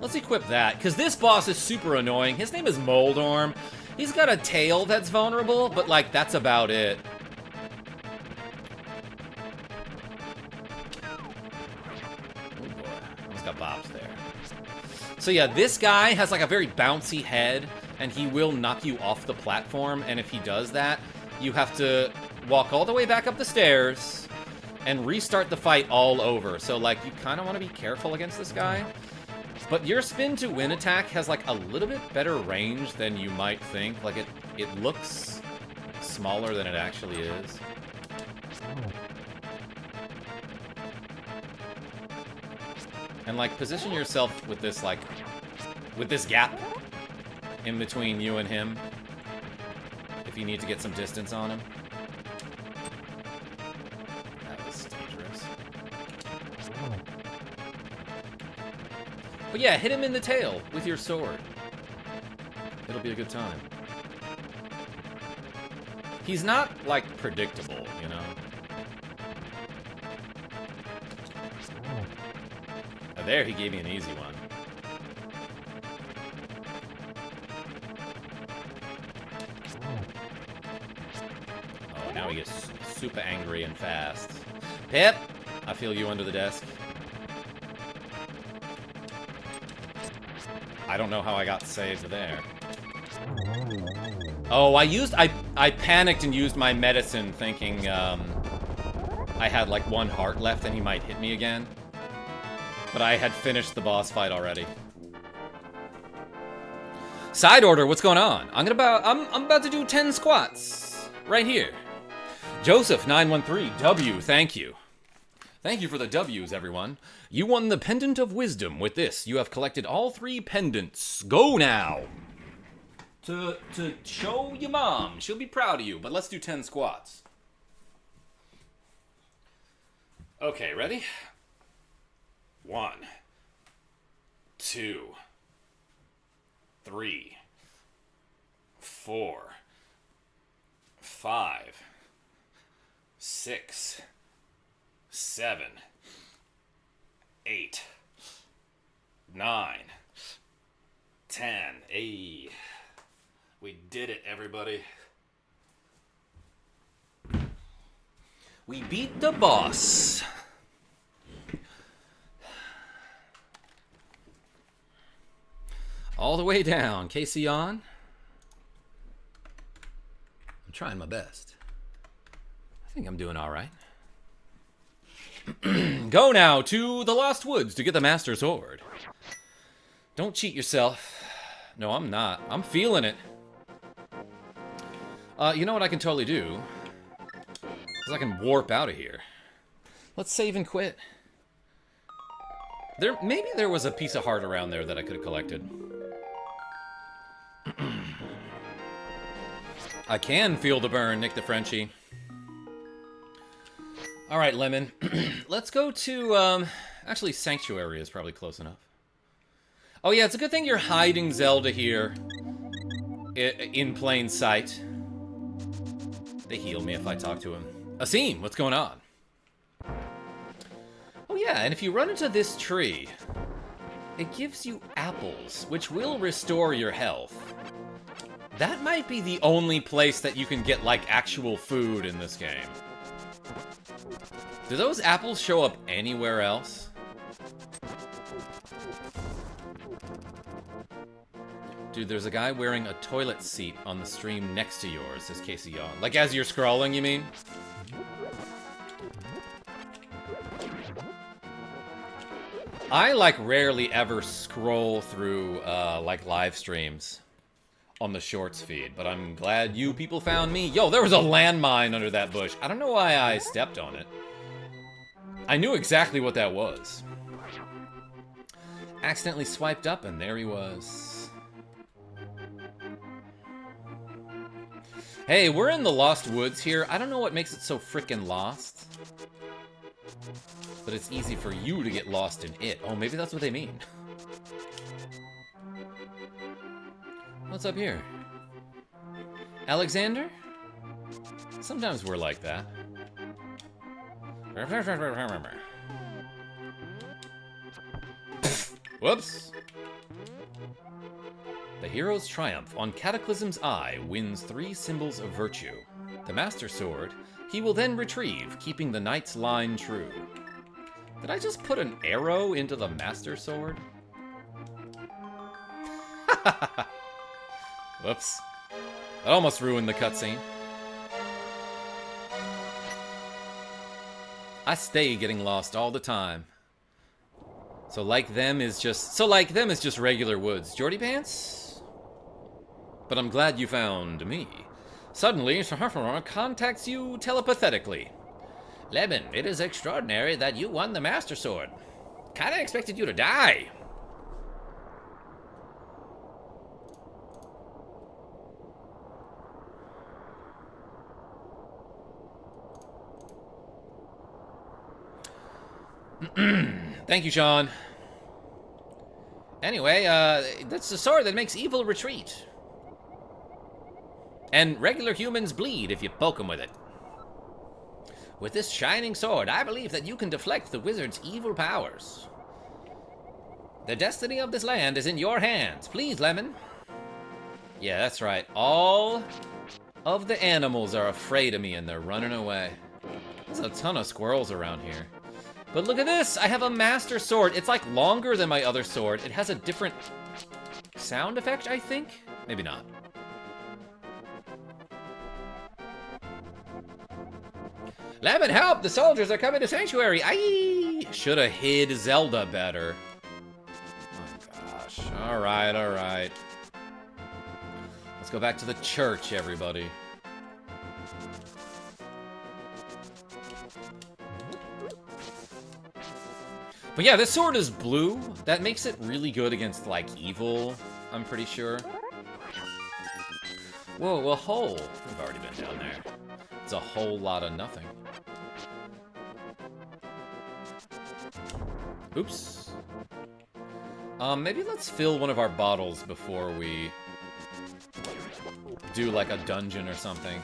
Let's equip that, because this boss is super annoying. His name is Moldorm. He's got a tail that's vulnerable, but, like, that's about it. Got bops there. So yeah, this guy has like a very bouncy head, and he will knock you off the platform, and if he does that, you have to walk all the way back up the stairs and restart the fight all over. So like, you kind of want to be careful against this guy. But your spin to win attack has like a little bit better range than you might think. Like it looks smaller than it actually is. And, like, position yourself with this, like, with this gap in between you and him if you need to get some distance on him. That was dangerous. But yeah, hit him in the tail with your sword. It'll be a good time. He's not, like, predictable, you know? There, he gave me an easy one. Oh, now he gets super angry and fast. Pip! I feel you under the desk. I don't know how I got saved there. Oh, I panicked and used my medicine thinking, I had like one heart left and he might hit me again. But I had finished the boss fight already. Side order, what's going on? I'm about to do 10 squats. Right here. Joseph913, W, thank you. Thank you for the W's, everyone. You won the Pendant of Wisdom with this. You have collected all 3 pendants. Go now. To show your mom. She'll be proud of you, but let's do 10 squats. Okay, ready? 1, 2, 3, 4, 5, 6, 7, 8, 9, 10. Hey, we did it, everybody. We beat the boss. All the way down. Casey on. I'm trying my best. I think I'm doing all right. Go now to the Lost Woods to get the Master Sword. Don't cheat yourself. No, I'm not. I'm feeling it. You know what I can totally do? Is I can warp out of here. Let's save and quit. Maybe there was a piece of heart around there that I could have collected. I can feel the burn, Nick the Frenchie. Alright, Lemon. Let's go to, actually, Sanctuary is probably close enough. Oh yeah, it's a good thing you're hiding Zelda here. In plain sight. They heal me if I talk to him. Asim, what's going on? Oh yeah, and if you run into this tree, it gives you apples, which will restore your health. That might be the only place that you can get, like, actual food in this game. Do those apples show up anywhere else? Dude, there's a guy wearing a toilet seat on the stream next to yours, says Casey on. Like, as you're scrolling, you mean? I, like, rarely ever scroll through, like, live streams on the shorts feed, but I'm glad you people found me. Yo, there was a landmine under that bush. I don't know why I stepped on it. I knew exactly what that was. Accidentally swiped up, and there he was. Hey, we're in the Lost Woods here. I don't know what makes it so frickin' lost. But it's easy for you to get lost in it. Oh, maybe that's what they mean. What's up here? Alexander? Sometimes we're like that. Whoops. The hero's triumph on Cataclysm's Eye wins 3 symbols of virtue. The Master Sword, he will then retrieve, keeping the knight's line true. Did I just put an arrow into the Master Sword? Whoops. That almost ruined the cutscene. I stay getting lost all the time. So like them is just regular woods. Jordy Pants? But I'm glad you found me. Suddenly, contacts you telepathetically. Lemon, it is extraordinary that you won the Master Sword. Kinda expected you to die. Thank you, Sean. Anyway, that's the sword that makes evil retreat. And regular humans bleed if you poke them with it. With this shining sword, I believe that you can deflect the wizard's evil powers. The destiny of this land is in your hands. Please, Lemon. Yeah, that's right. All of the animals are afraid of me and they're running away. There's a ton of squirrels around here. But look at this! I have a Master Sword. It's like longer than my other sword. It has a different sound effect, I think? Maybe not. Lemon, help! The soldiers are coming to Sanctuary! Aye! Shoulda hid Zelda better. Oh gosh. Alright, alright. Let's go back to the church, everybody. But yeah, this sword is blue. That makes it really good against, like, evil, I'm pretty sure. Whoa, a hole. We've already been down there. It's a whole lot of nothing. Oops. Maybe let's fill one of our bottles before we do, like, a dungeon or something.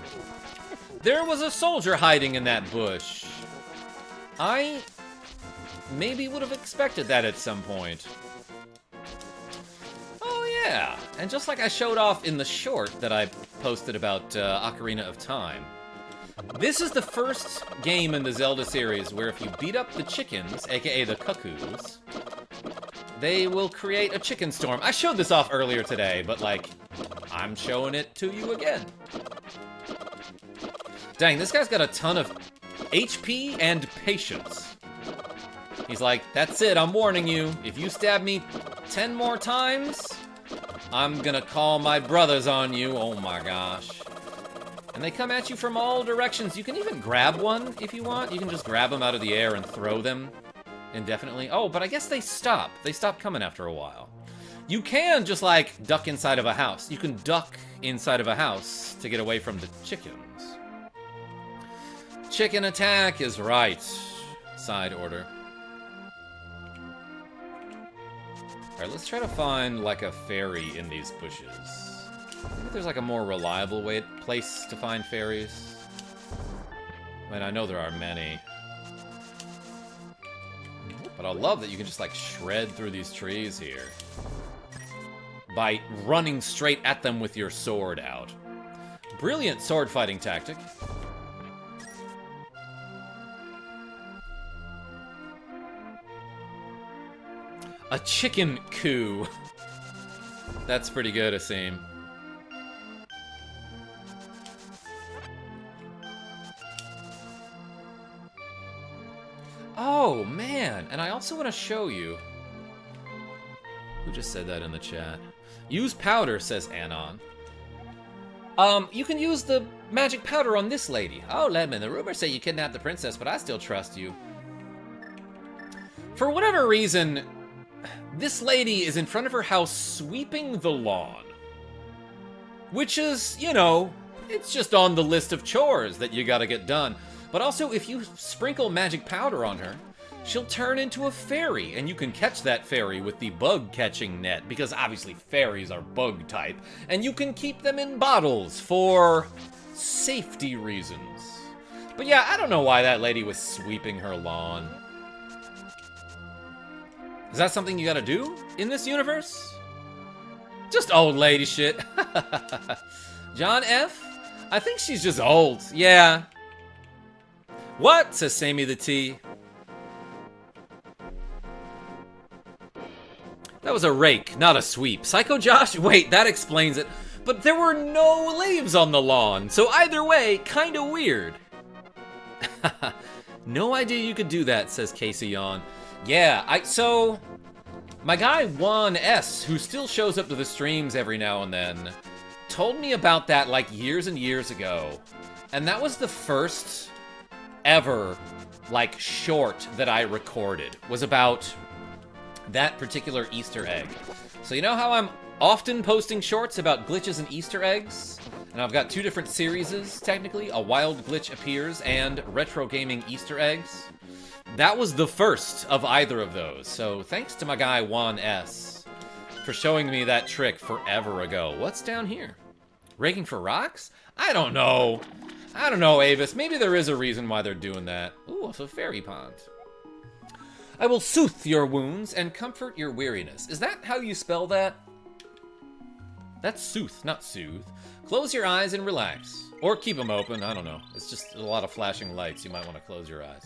There was a soldier hiding in that bush. I maybe would have expected that at some point. Oh yeah, and just like I showed off in the short that I posted about Ocarina of Time, this is the first game in the Zelda series where if you beat up the chickens, aka the cuckoos, they will create a chicken storm. I showed this off earlier today, but like, I'm showing it to you again. Dang, this guy's got a ton of HP and patience. He's like, that's it, I'm warning you. If you stab me 10 more times, I'm gonna call my brothers on you. Oh my gosh. And they come at you from all directions. You can even grab one if you want. You can just grab them out of the air and throw them indefinitely. Oh, but I guess they stop. They stop coming after a while. You can just, like, duck inside of a house. You can duck inside of a house to get away from the chickens. Chicken attack is right. Side order. Alright, let's try to find, like, a fairy in these bushes. Maybe there's, like, a more reliable place to find fairies. I mean, I know there are many. But I love that you can just, like, shred through these trees here. By running straight at them with your sword out. Brilliant sword fighting tactic. A chicken coup. That's pretty good, Asim. Oh, man. And I also want to show you... Who just said that in the chat? Use powder, says Anon. You can use the magic powder on this lady. Oh, Lemon, the rumors say you kidnapped the princess, but I still trust you. For whatever reason, this lady is in front of her house sweeping the lawn. Which is, you know, it's just on the list of chores that you gotta get done. But also, if you sprinkle magic powder on her, she'll turn into a fairy, and you can catch that fairy with the bug-catching net, because obviously fairies are bug type, and you can keep them in bottles for safety reasons. But yeah, I don't know why that lady was sweeping her lawn. Is that something you gotta do in this universe? Just old lady shit. John F? I think she's just old. Yeah. What? Says Sammy the T. That was a rake, not a sweep. Psycho Josh? Wait, that explains it. But there were no leaves on the lawn, so either way, kinda weird. No idea you could do that, says Casey Yawn. Yeah, so... My guy, Juan S., who still shows up to the streams every now and then, told me about that like years and years ago. And that was the first ever, like, short that I recorded. Was about that particular Easter egg. So you know how I'm often posting shorts about glitches and Easter eggs? And I've got two different series, technically. A Wild Glitch Appears and Retro Gaming Easter Eggs. That was the first of either of those. So thanks to my guy, Juan S., for showing me that trick forever ago. What's down here? Raking for rocks? I don't know. I don't know, Avis. Maybe there is a reason why they're doing that. Ooh, also fairy pond. I will soothe your wounds and comfort your weariness. Is that how you spell that? That's soothe, not soothe. Close your eyes and relax. Or keep them open, I don't know. It's just a lot of flashing lights. You might want to close your eyes.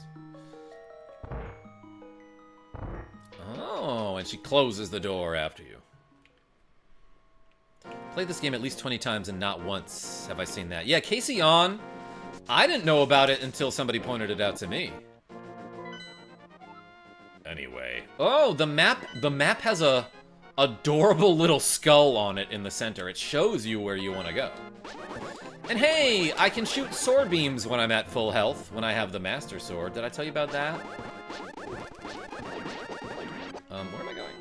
Oh, and she closes the door after you. Played this game at least 20 times and not once have I seen that. Yeah, Casey on. I didn't know about it until somebody pointed it out to me. Anyway. Oh, the map has a adorable little skull on it in the center. It shows you where you want to go. And hey, I can shoot sword beams when I'm at full health, when I have the Master Sword. Did I tell you about that? Where am I going?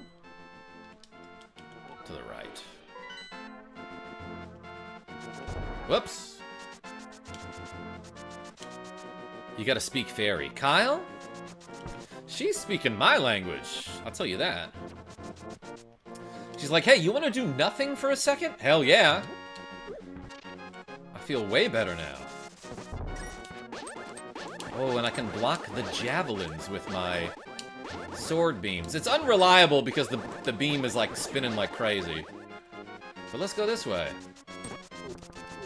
To the right. Whoops. You gotta speak fairy. Kyle? She's speaking my language. I'll tell you that. She's like, hey, you wanna do nothing for a second? Hell yeah. I feel way better now. Oh, and I can block the javelins with my sword beams. It's unreliable because the beam is like spinning like crazy. But let's go this way.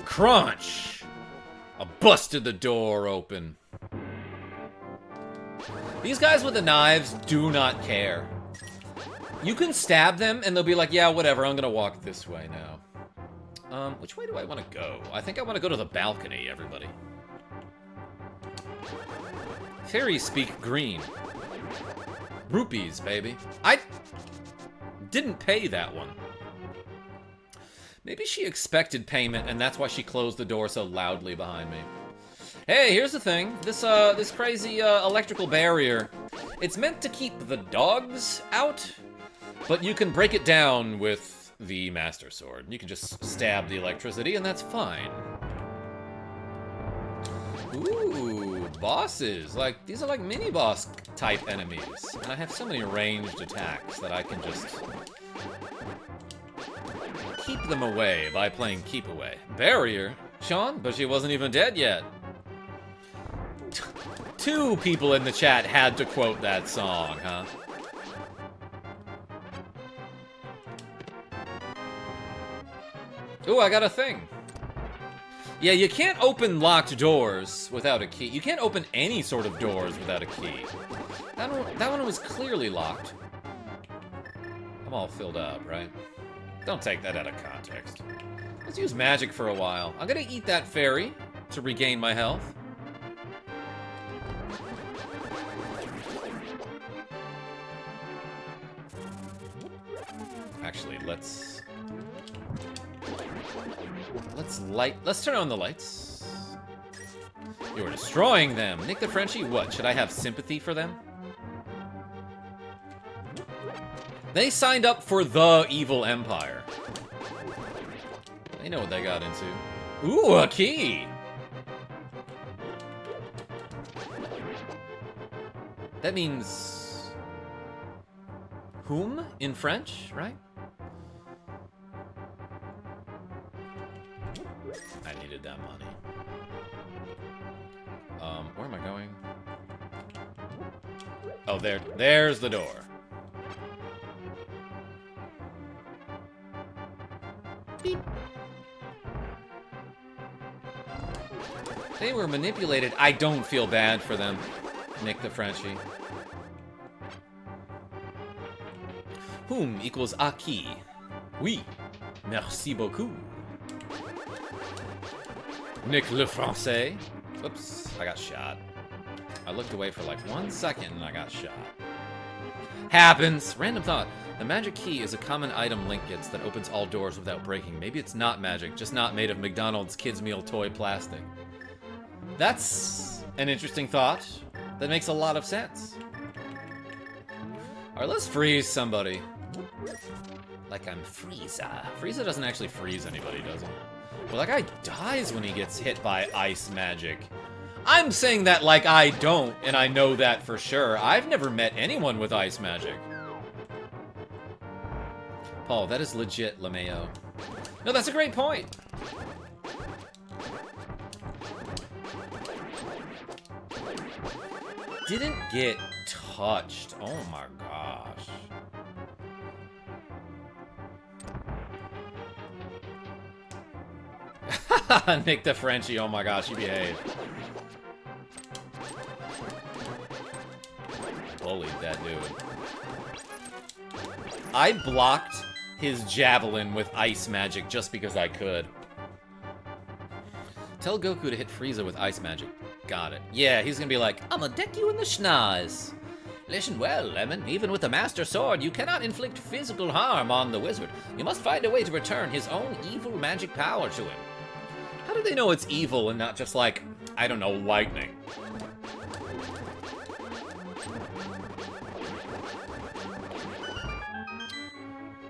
Crunch! I busted the door open. These guys with the knives do not care. You can stab them and they'll be like, yeah, whatever, I'm gonna walk this way now. Which way do I want to go? I think I want to go to the balcony, everybody. Fairies speak green. Rupees, baby. I didn't pay that one. Maybe she expected payment, and that's why she closed the door so loudly behind me. Hey, here's the thing. This crazy electrical barrier. It's meant to keep the dogs out, but you can break it down with the Master Sword. You can just stab the electricity, and that's fine. Ooh, bosses. Like, these are like mini-boss type enemies. And I have so many ranged attacks that I can just keep them away by playing Keep Away. Barrier? Sean? But she wasn't even dead yet. Two people in the chat had to quote that song, huh? Ooh, I got a thing. Yeah, you can't open locked doors without a key. You can't open any sort of doors without a key. That one was clearly locked. I'm all filled up, right? Don't take that out of context. Let's use magic for a while. I'm gonna eat that fairy to regain my health. Actually, let's turn on the lights. You're destroying them. Nick the Frenchie, what? Should I have sympathy for them? They signed up for the evil empire. They know what they got into. Ooh, a key! That means... whom in French, right? I needed that money. Where am I going? Oh, there's the door. Beep. They were manipulated. I don't feel bad for them, Nick the Frenchie. Whom equals à qui? Oui. Merci beaucoup. Nick le Français. Oops, I got shot. I looked away for like 1 second and I got shot. Happens. Random thought. The magic key is a common item Link gets that opens all doors without breaking. Maybe it's not magic, just not made of McDonald's kids meal toy plastic. That's an interesting thought. That makes a lot of sense. Alright, let's freeze somebody. Like I'm Frieza. Frieza doesn't actually freeze anybody, does he? Well, that guy dies when he gets hit by ice magic. I'm saying that like I don't, and I know that for sure. I've never met anyone with ice magic. Paul, that is legit, LeMayo. No, that's a great point. Didn't get touched. Oh my gosh. Nick the Frenchie, oh my gosh, you behave. Bullied that dude. I blocked his javelin with ice magic just because I could. Tell Goku to hit Frieza with ice magic. Got it. Yeah, he's gonna be like, I'ma deck you in the schnoz. Listen well, Lemon. Even with a Master Sword, you cannot inflict physical harm on the wizard. You must find a way to return his own evil magic power to him. How do they know it's evil and not just like, I don't know, lightning?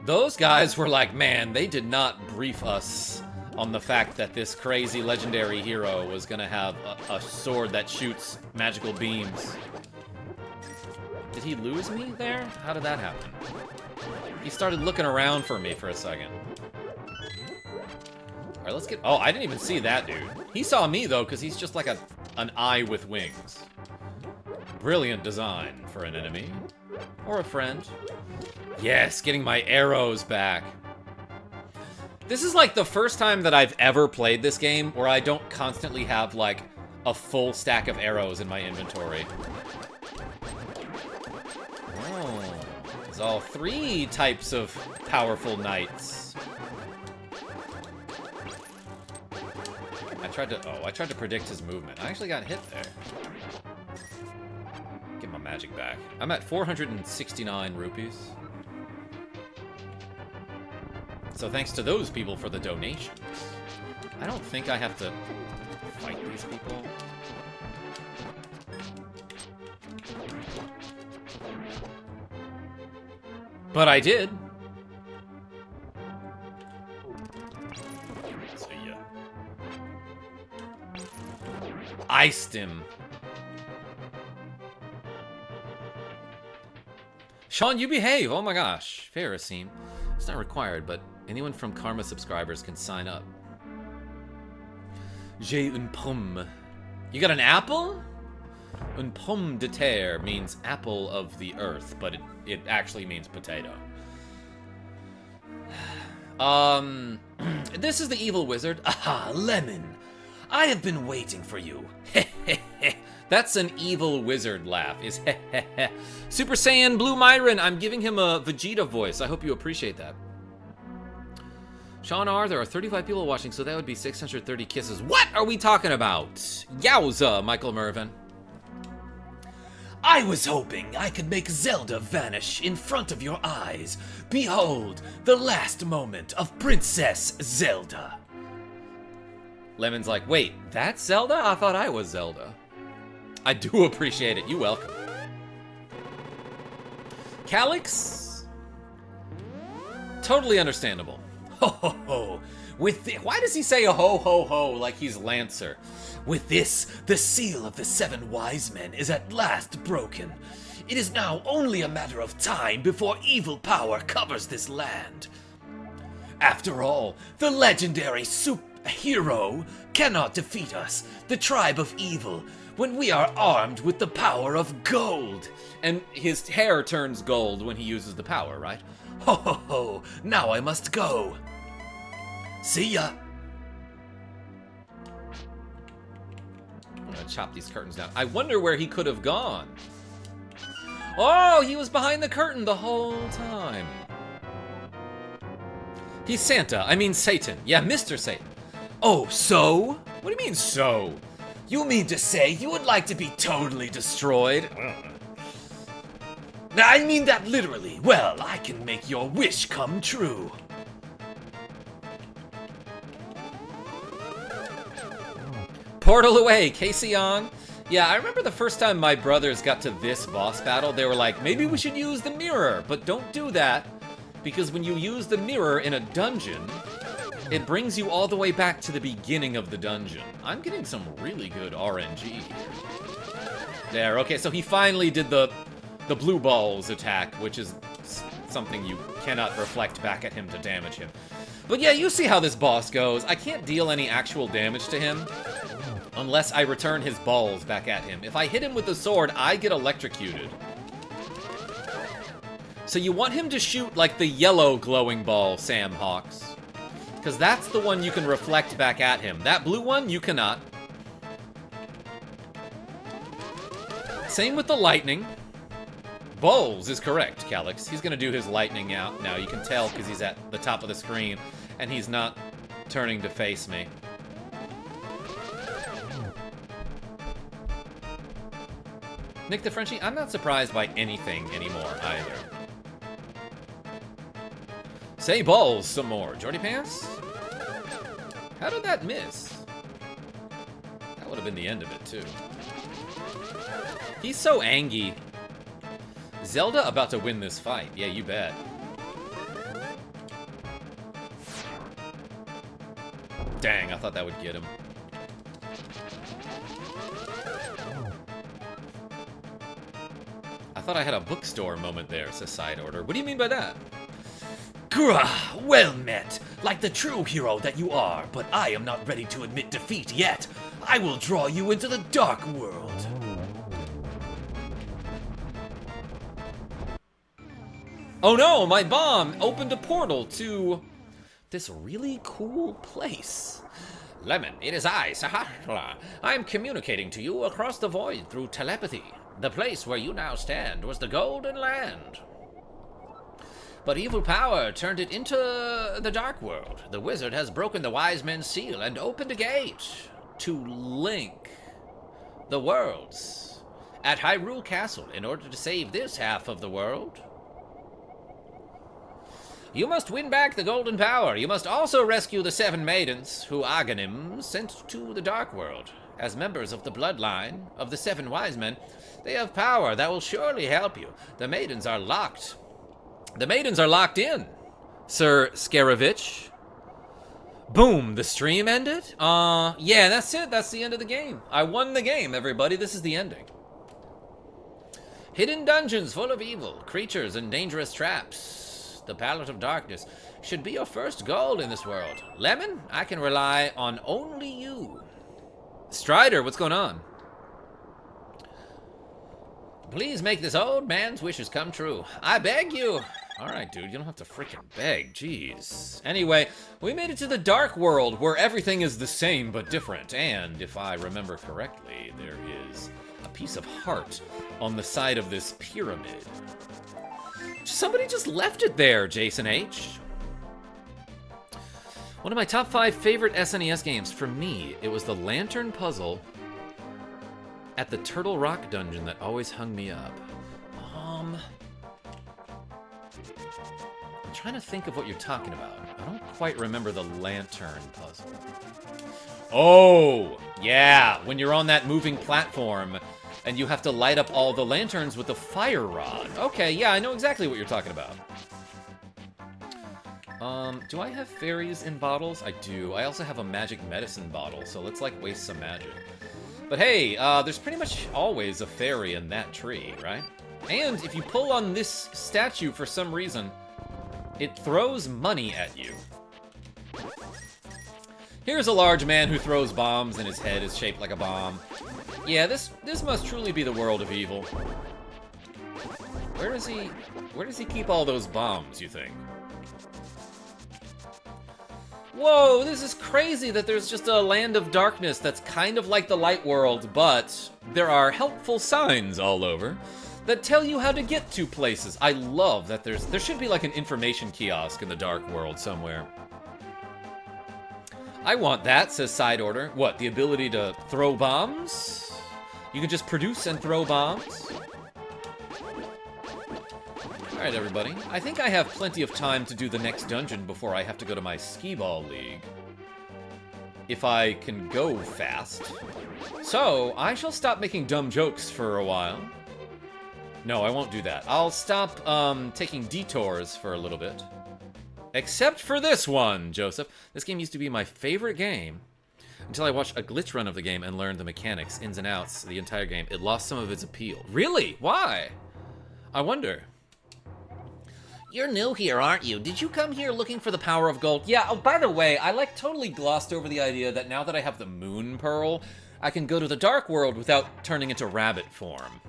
Those guys were like, man, they did not brief us on the fact that this crazy legendary hero was gonna have a sword that shoots magical beams. Did he lose me there? How did that happen? He started looking around for me for a second. Alright, let's get... Oh, I didn't even see that dude. He saw me, though, because he's just like an eye with wings. Brilliant design for an enemy. Or a friend. Yes, getting my arrows back. This is like the first time that I've ever played this game where I don't constantly have like a full stack of arrows in my inventory. Oh, there's all 3 types of powerful knights. I tried to predict his movement. I actually got hit there. Get my magic back. I'm at 469 rupees. So thanks to those people for the donations. I don't think I have to fight these people. But I did. So yeah. Iced him. Sean, you behave. Oh my gosh. Fair, Asim. It's not required, but anyone from Karma subscribers can sign up. J'ai une pomme. You got an apple? Une pomme de terre means apple of the earth, but it actually means potato. This is the evil wizard. Aha, Lemon. I have been waiting for you. That's an evil wizard laugh, is Super Saiyan Blue Myron, I'm giving him a Vegeta voice. I hope you appreciate that. Sean R, there are 35 people watching, so that would be 630 kisses. What are we talking about? Yowza, Michael Mervin. I was hoping I could make Zelda vanish in front of your eyes. Behold, the last moment of Princess Zelda. Lemon's like, wait, that's Zelda? I thought I was Zelda. I do appreciate it. You welcome. Calyx? Totally understandable. Ho ho ho. Why does he say a ho ho ho like he's Lancer? With this, the seal of the 7 wise men is at last broken. It is now only a matter of time before evil power covers this land. After all, the legendary hero cannot defeat us, the tribe of evil, when we are armed with the power of gold. And his hair turns gold when he uses the power, right? Ho ho ho, now I must go. See ya. I'm gonna chop these curtains down. I wonder where he could have gone. Oh, he was behind the curtain the whole time. He's Santa. I mean Satan. Yeah, Mr. Satan. Oh, so? What do you mean, so? You mean to say you would like to be totally destroyed? I mean that literally. Well, I can make your wish come true. Portal away, Casey on. Yeah, I remember the first time my brothers got to this boss battle, they were like, maybe we should use the mirror, but don't do that, because when you use the mirror in a dungeon, it brings you all the way back to the beginning of the dungeon. I'm getting some really good RNG here. There, okay, so he finally did the blue balls attack, which is something you cannot reflect back at him to damage him. But yeah, you see how this boss goes. I can't deal any actual damage to him unless I return his balls back at him. If I hit him with the sword, I get electrocuted. So you want him to shoot like the yellow glowing ball, Sam Hawks. Because that's the one you can reflect back at him. That blue one, you cannot. Same with the lightning. Bowls is correct, Calyx. He's gonna do his lightning out now. You can tell because he's at the top of the screen and he's not turning to face me. Nick the Frenchie, I'm not surprised by anything anymore either. Say balls some more, Jordy Pants. How did that miss? That would have been the end of it too. He's so angry. Zelda about to win this fight. Yeah, you bet. Dang, I thought that would get him. I thought I had a bookstore moment there, says Side Order. What do you mean by that? Grah, well met, like the true hero that you are, but I am not ready to admit defeat yet. I will draw you into the dark world. Oh no, my bomb opened a portal to this really cool place. Lemon, it is I, Sahara. I am communicating to you across the void through telepathy. The place where you now stand was the Golden Land. But evil power turned it into the Dark World. The wizard has broken the wise men's seal and opened a gate to link the worlds at Hyrule Castle in order to save this half of the world. You must win back the golden power. You must also rescue the 7 maidens who Aghanim sent to the Dark World. As members of the bloodline of the 7 wise men, they have power that will surely help you. The maidens are locked. The maidens are locked in, Sir Scaravich. Boom, the stream ended? Yeah, that's it. That's the end of the game. I won the game, everybody. This is the ending. Hidden dungeons full of evil, creatures and dangerous traps. The palette of darkness should be your first goal in this world. Lemon, I can rely on only you. Strider, what's going on? Please make this old man's wishes come true. I beg you. All right, dude, you don't have to freaking beg. Jeez. Anyway, we made it to the Dark World where everything is the same but different. And if I remember correctly, there is a piece of heart on the side of this pyramid. Somebody just left it there, Jason H. One of my top 5 favorite SNES games. For me, it was the Lantern Puzzle At the Turtle Rock dungeon that always hung me up. I'm trying to think of what you're talking about. I don't quite remember the lantern puzzle. Oh, yeah, when you're on that moving platform and you have to light up all the lanterns with the fire rod. Okay, yeah, I know exactly what you're talking about. Do I have fairies in bottles? I do. I also have a magic medicine bottle, so let's, like, waste some magic. But hey, there's pretty much always a fairy in that tree, right? And if you pull on this statue for some reason, it throws money at you. Here's a large man who throws bombs and his head is shaped like a bomb. Yeah, this must truly be the world of evil. Where does he keep all those bombs, you think? Whoa, this is crazy that there's just a land of darkness that's kind of like the light world, but there are helpful signs all over that tell you how to get to places. I love that there should be like an information kiosk in the dark world somewhere. I want that, says Side Order. What, the ability to throw bombs? You can just produce and throw bombs? Alright, everybody. I think I have plenty of time to do the next dungeon before I have to go to my skee-ball league. If I can go fast. So, I shall stop making dumb jokes for a while. No, I won't do that. I'll stop, taking detours for a little bit. Except for this one, Joseph. This game used to be my favorite game until I watched a glitch run of the game and learned the mechanics, ins and outs, the entire game. It lost some of its appeal. Really? Why? I wonder. You're new here, aren't you? Did you come here looking for the power of gold? Yeah, oh, by the way, I, like, totally glossed over the idea that now that I have the Moon Pearl, I can go to the Dark World without turning into rabbit form.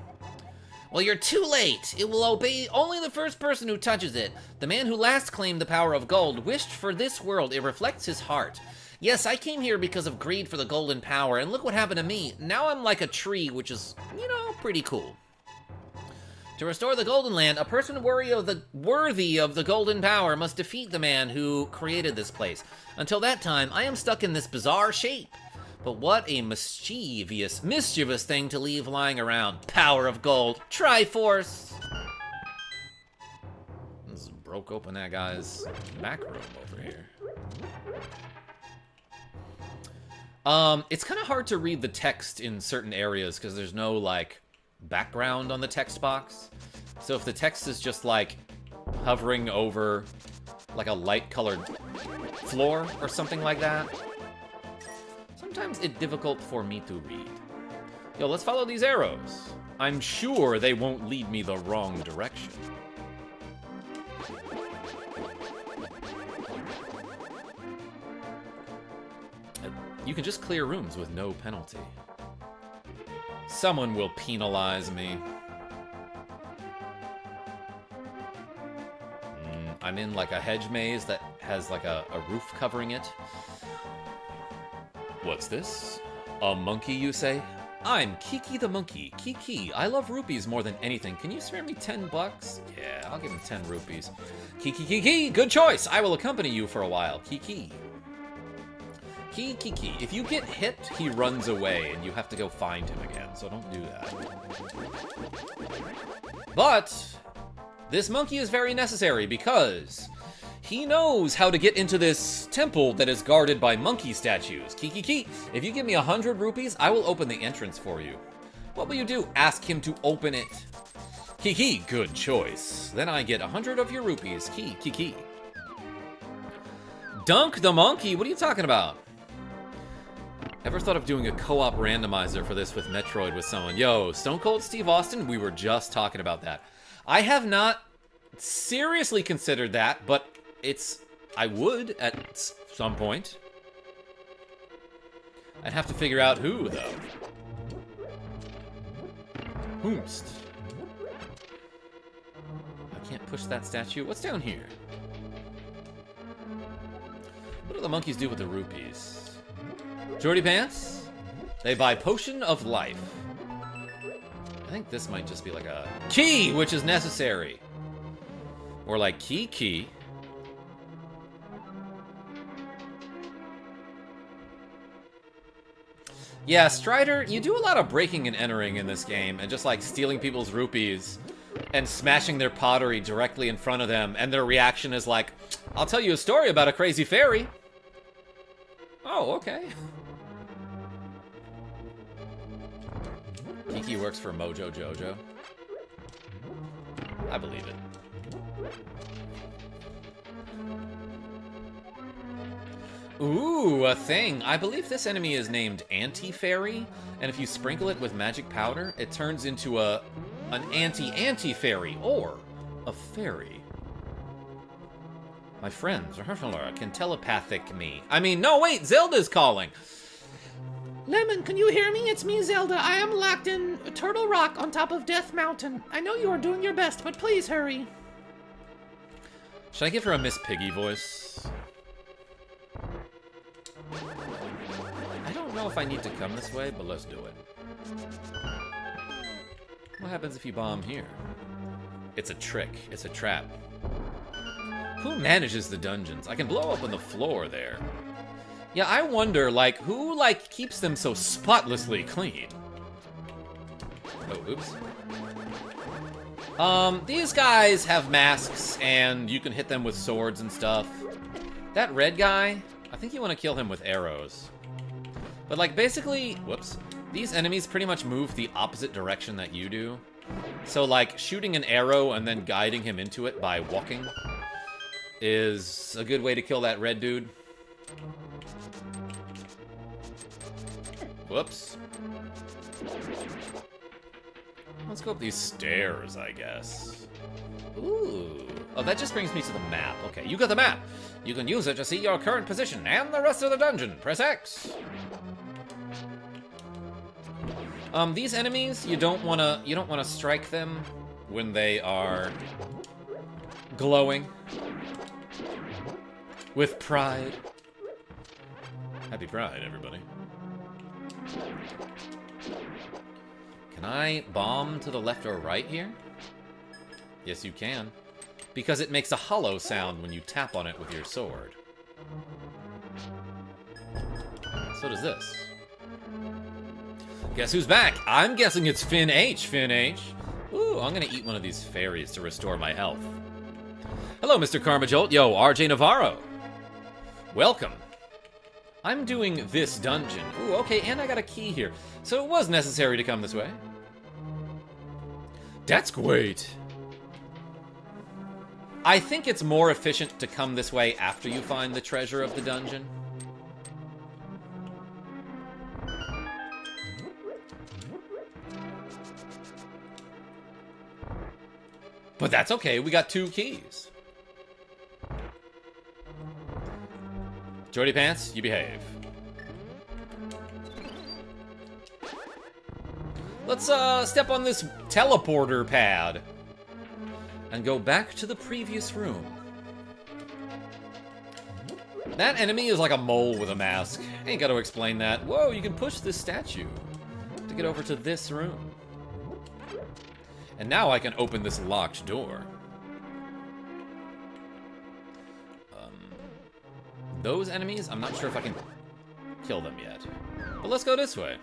Well, you're too late. It will obey only the first person who touches it. The man who last claimed the power of gold wished for this world. It reflects his heart. Yes, I came here because of greed for the golden power, and look what happened to me. Now I'm like a tree, which is, you know, pretty cool. To restore the Golden Land, a person worthy of the golden power must defeat the man who created this place. Until that time, I am stuck in this bizarre shape. But what a mischievous thing to leave lying around. Power of gold. Triforce. This broke open that guy's back room over here. It's kind of hard to read the text in certain areas because there's no, like, background on the text box. So if the text is just, like, hovering over, like, a light-colored floor or something like that, sometimes it's difficult for me to read. Yo, let's follow these arrows. I'm sure they won't lead me the wrong direction. You can just clear rooms with no penalty. Someone will penalize me. I'm in like a hedge maze that has like a roof covering it. What's this? A monkey, you say? I'm Kiki the monkey. Kiki, I love rupees more than anything. Can you spare me 10 bucks? Yeah, I'll give him 10 rupees. Kiki, good choice. I will accompany you for a while. Kiki. Kiki. If you get hit, he runs away, and you have to go find him again, so don't do that. But this monkey is very necessary because he knows how to get into this temple that is guarded by monkey statues. Kiki, if you give me 100 rupees, I will open the entrance for you. What will you do? Ask him to open it. Kiki, good choice. Then I get 100 of your rupees. Kiki. Dunk the monkey? What are you talking about? Ever thought of doing a co-op randomizer for this with Metroid with someone? Yo, Stone Cold Steve Austin, we were just talking about that. I have not seriously considered that, but I would at some point. I'd have to figure out who, though. Whomst. I can't push that statue. What's down here? What do the monkeys do with the rupees? Jordy Pants? They buy Potion of Life. I think this might just be like a key, which is necessary. Or like key. Yeah, Strider, you do a lot of breaking and entering in this game, and just like stealing people's rupees and smashing their pottery directly in front of them, and their reaction is like, I'll tell you a story about a crazy fairy. Oh, okay. Kiki works for Mojo Jojo. I believe it. Ooh, a thing. I believe this enemy is named Anti-Fairy, and if you sprinkle it with magic powder, it turns into an anti-anti-fairy, or a fairy. My friends can telepathic me. I mean, no, wait, Zelda's calling. Lemon, can you hear me? It's me, Zelda. I am locked in Turtle Rock on top of Death Mountain. I know you are doing your best, but please hurry. Should I give her a Miss Piggy voice? I don't know if I need to come this way, but let's do it. What happens if you bomb here? It's a trick. It's a trap. Who manages the dungeons? I can blow up on the floor there. Yeah, I wonder, like, who, like, keeps them so spotlessly clean? Oh, oops. These guys have masks, and you can hit them with swords and stuff. That red guy, I think you want to kill him with arrows. But, like, basically, whoops, these enemies pretty much move the opposite direction that you do. So, like, shooting an arrow and then guiding him into it by walking is a good way to kill that red dude. Whoops. Let's go up these stairs, I guess. Ooh. Oh, that just brings me to the map. Okay, you got the map. You can use it to see your current position and the rest of the dungeon. Press X. These enemies, you don't wanna strike them when they are glowing with pride. Happy Pride, everybody. Can I bomb to the left or right here? Yes, you can. Because it makes a hollow sound when you tap on it with your sword. So does this. Guess who's back? I'm guessing it's Finn H. Finn H. Ooh, I'm gonna eat one of these fairies to restore my health. Hello, Mr. KarmaJolt. Yo, RJ Navarro. Welcome. I'm doing this dungeon. Ooh, okay, and I got a key here. So it was necessary to come this way. That's great. I think it's more efficient to come this way after you find the treasure of the dungeon. But that's okay, we got 2 keys. Jordy Pants, you behave. Let's step on this teleporter pad and go back to the previous room. That enemy is like a mole with a mask. Ain't gotta explain that. Whoa, you can push this statue to get over to this room. And now I can open this locked door. Those enemies, I'm not sure if I can kill them yet. But let's go this way.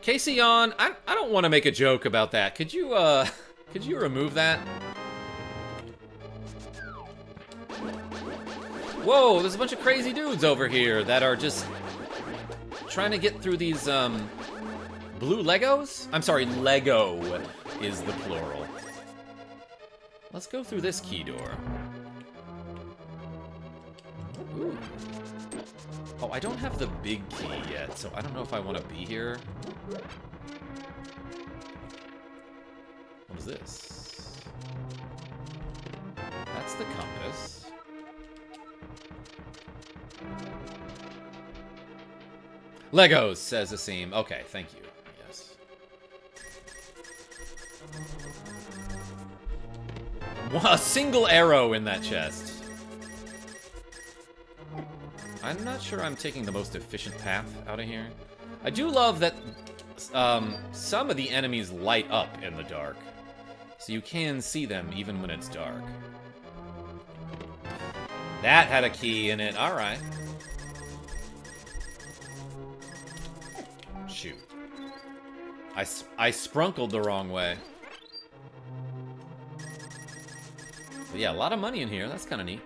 Casey on, I don't want to make a joke about that. Could you remove that? Whoa, there's a bunch of crazy dudes over here that are just trying to get through these, blue Legos? I'm sorry, Lego is the plural. Let's go through this key door. Ooh. Oh, I don't have the big key yet, so I don't know if I want to be here. What is this? That's the compass. Legos, says Asim. Okay, thank you. Yes. A single arrow in that chest. I'm not sure I'm taking the most efficient path out of here. I do love that some of the enemies light up in the dark, so you can see them even when it's dark. That had a key in it. Alright. Shoot. I sprunkled the wrong way. But yeah, a lot of money in here. That's kind of neat.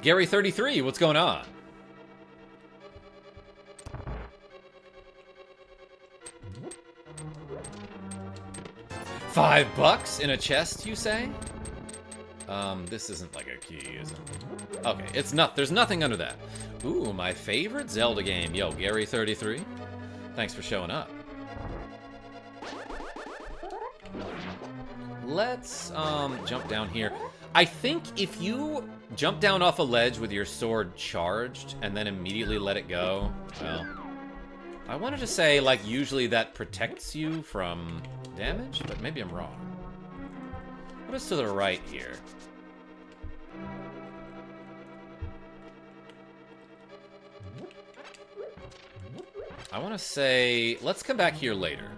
Gary33, what's going on? $5 in a chest, you say? This isn't like a key, is it? Okay, it's not. There's nothing under that. Ooh, my favorite Zelda game. Yo, Gary33, thanks for showing up. Let's jump down here. I think if you jump down off a ledge with your sword charged and then immediately let it go, well, I wanted to say, like, usually that protects you from damage, but maybe I'm wrong. What is to the right here? I want to say, let's come back here later.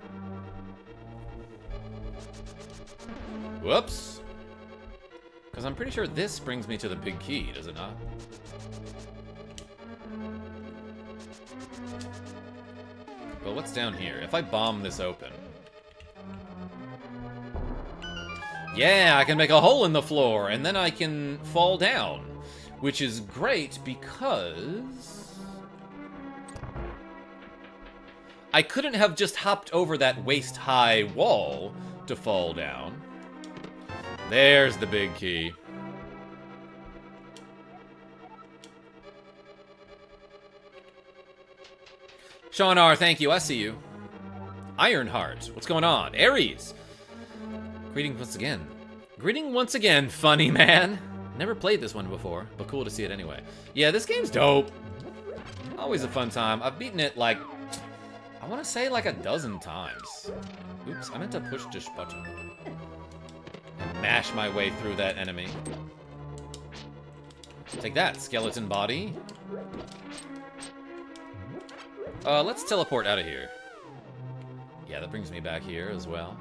Whoops. Because I'm pretty sure this brings me to the big key, does it not? Well, what's down here? If I bomb this open... Yeah, I can make a hole in the floor, and then I can fall down. Which is great because... I couldn't have just hopped over that waist-high wall to fall down. There's the big key. Sean R., thank you. I see you. Ironheart, what's going on? Aries. Greeting once again. Greeting once again, funny man. Never played this one before, but cool to see it anyway. Yeah, this game's dope. Always a fun time. I've beaten it like, I want to say like a dozen times. Oops, I meant to push this button. And mash my way through that enemy. Take that, skeleton body. Let's teleport out of here. Yeah, that brings me back here as well.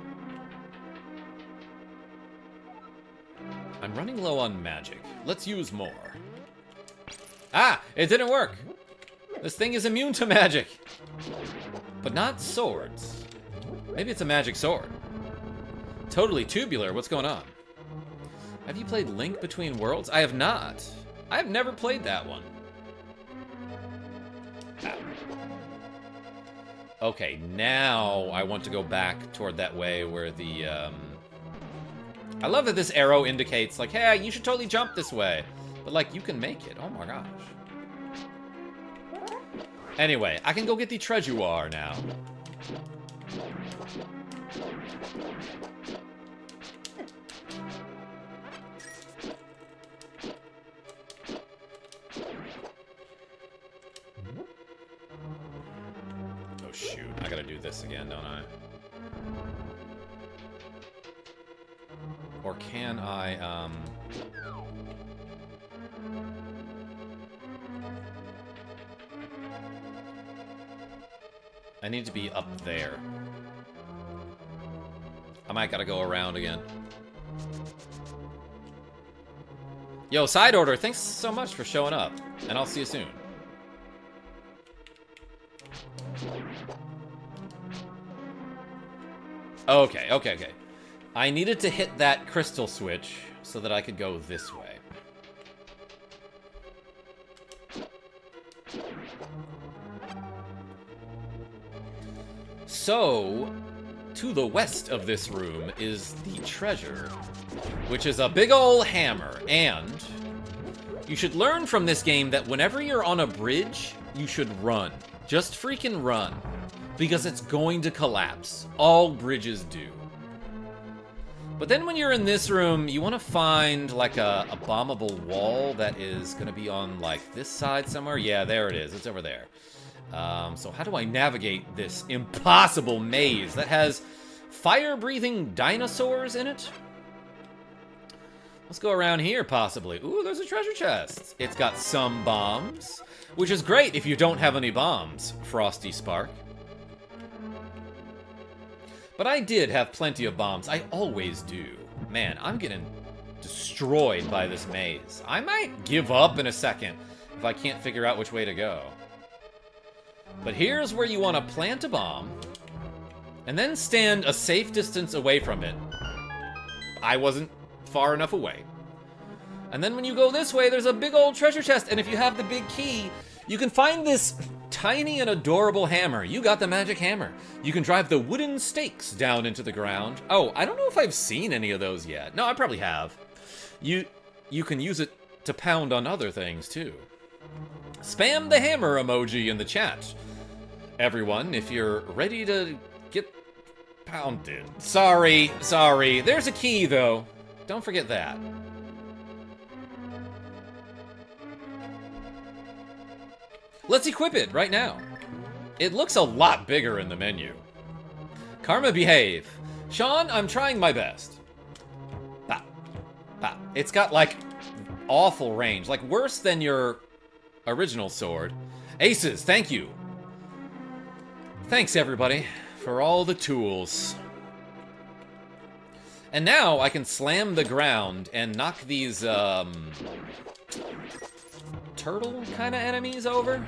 I'm running low on magic. Let's use more. Ah! It didn't work! This thing is immune to magic! But not swords. Maybe it's a magic sword. Totally tubular, what's going on? Have you played Link Between Worlds? I have not. I have never played that one. Ah. Okay, now I want to go back toward that way where the, I love that this arrow indicates, like, hey, you should totally jump this way. But, like, you can make it. Oh my gosh. Anyway, I can go get the treasure now. Oh shoot, I gotta do this again, don't I? Or can I, I need to be up there. I might gotta go around again. Yo, Side Order, thanks so much for showing up. And I'll see you soon. Okay. I needed to hit that crystal switch so that I could go this way. So, to the west of this room is the treasure, which is a big ol' hammer, and you should learn from this game that whenever you're on a bridge, you should run. Just freaking run, because it's going to collapse. All bridges do. But then when you're in this room, you want to find like a bombable wall that is going to be on like this side somewhere. Yeah, there it is. It's over there. So how do I navigate this impossible maze that has fire-breathing dinosaurs in it? Let's go around here, possibly. Ooh, there's a treasure chest. It's got some bombs, which is great if you don't have any bombs, Frosty Spark. But I did have plenty of bombs. I always do. Man, I'm getting destroyed by this maze. I might give up in a second if I can't figure out which way to go. But here's where you want to plant a bomb, and then stand a safe distance away from it. I wasn't far enough away. And then when you go this way, there's a big old treasure chest, and if you have the big key, you can find this tiny and adorable hammer. You got the magic hammer. You can drive the wooden stakes down into the ground. Oh, I don't know if I've seen any of those yet. No, I probably have. You can use it to pound on other things, too. Spam the hammer emoji in the chat, everyone, if you're ready to get pounded. Sorry. There's a key, though. Don't forget that. Let's equip it right now. It looks a lot bigger in the menu. Karma, behave. Sean, I'm trying my best. Bah. Bah. It's got, like, awful range. Like, worse than your original sword. Aces, thank you. Thanks, everybody, for all the tools. And now I can slam the ground and knock these, turtle kind of enemies over.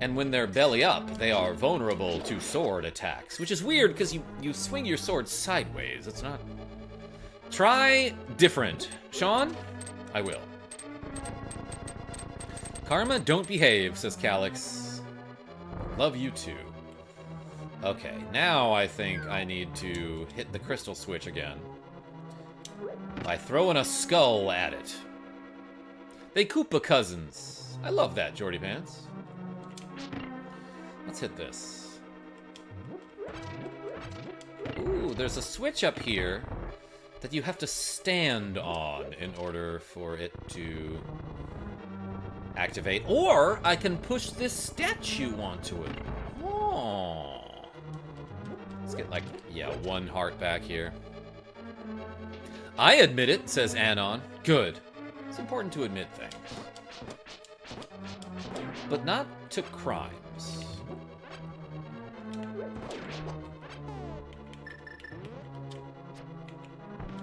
And when they're belly up, they are vulnerable to sword attacks, which is weird because you swing your sword sideways. It's not... Try different. Sean? I will. Karma, don't behave, says Calyx. Love you too. Okay, now I think I need to hit the crystal switch again by throwing a skull at it. They Koopa cousins. I love that, Jordy Pants. Let's hit this. Ooh, there's a switch up here that you have to stand on in order for it to activate. Or I can push this statue onto it. Oh. Let's get, like, yeah, 1 heart back here. I admit it, says Anon. Good. It's important to admit things. But not to crimes.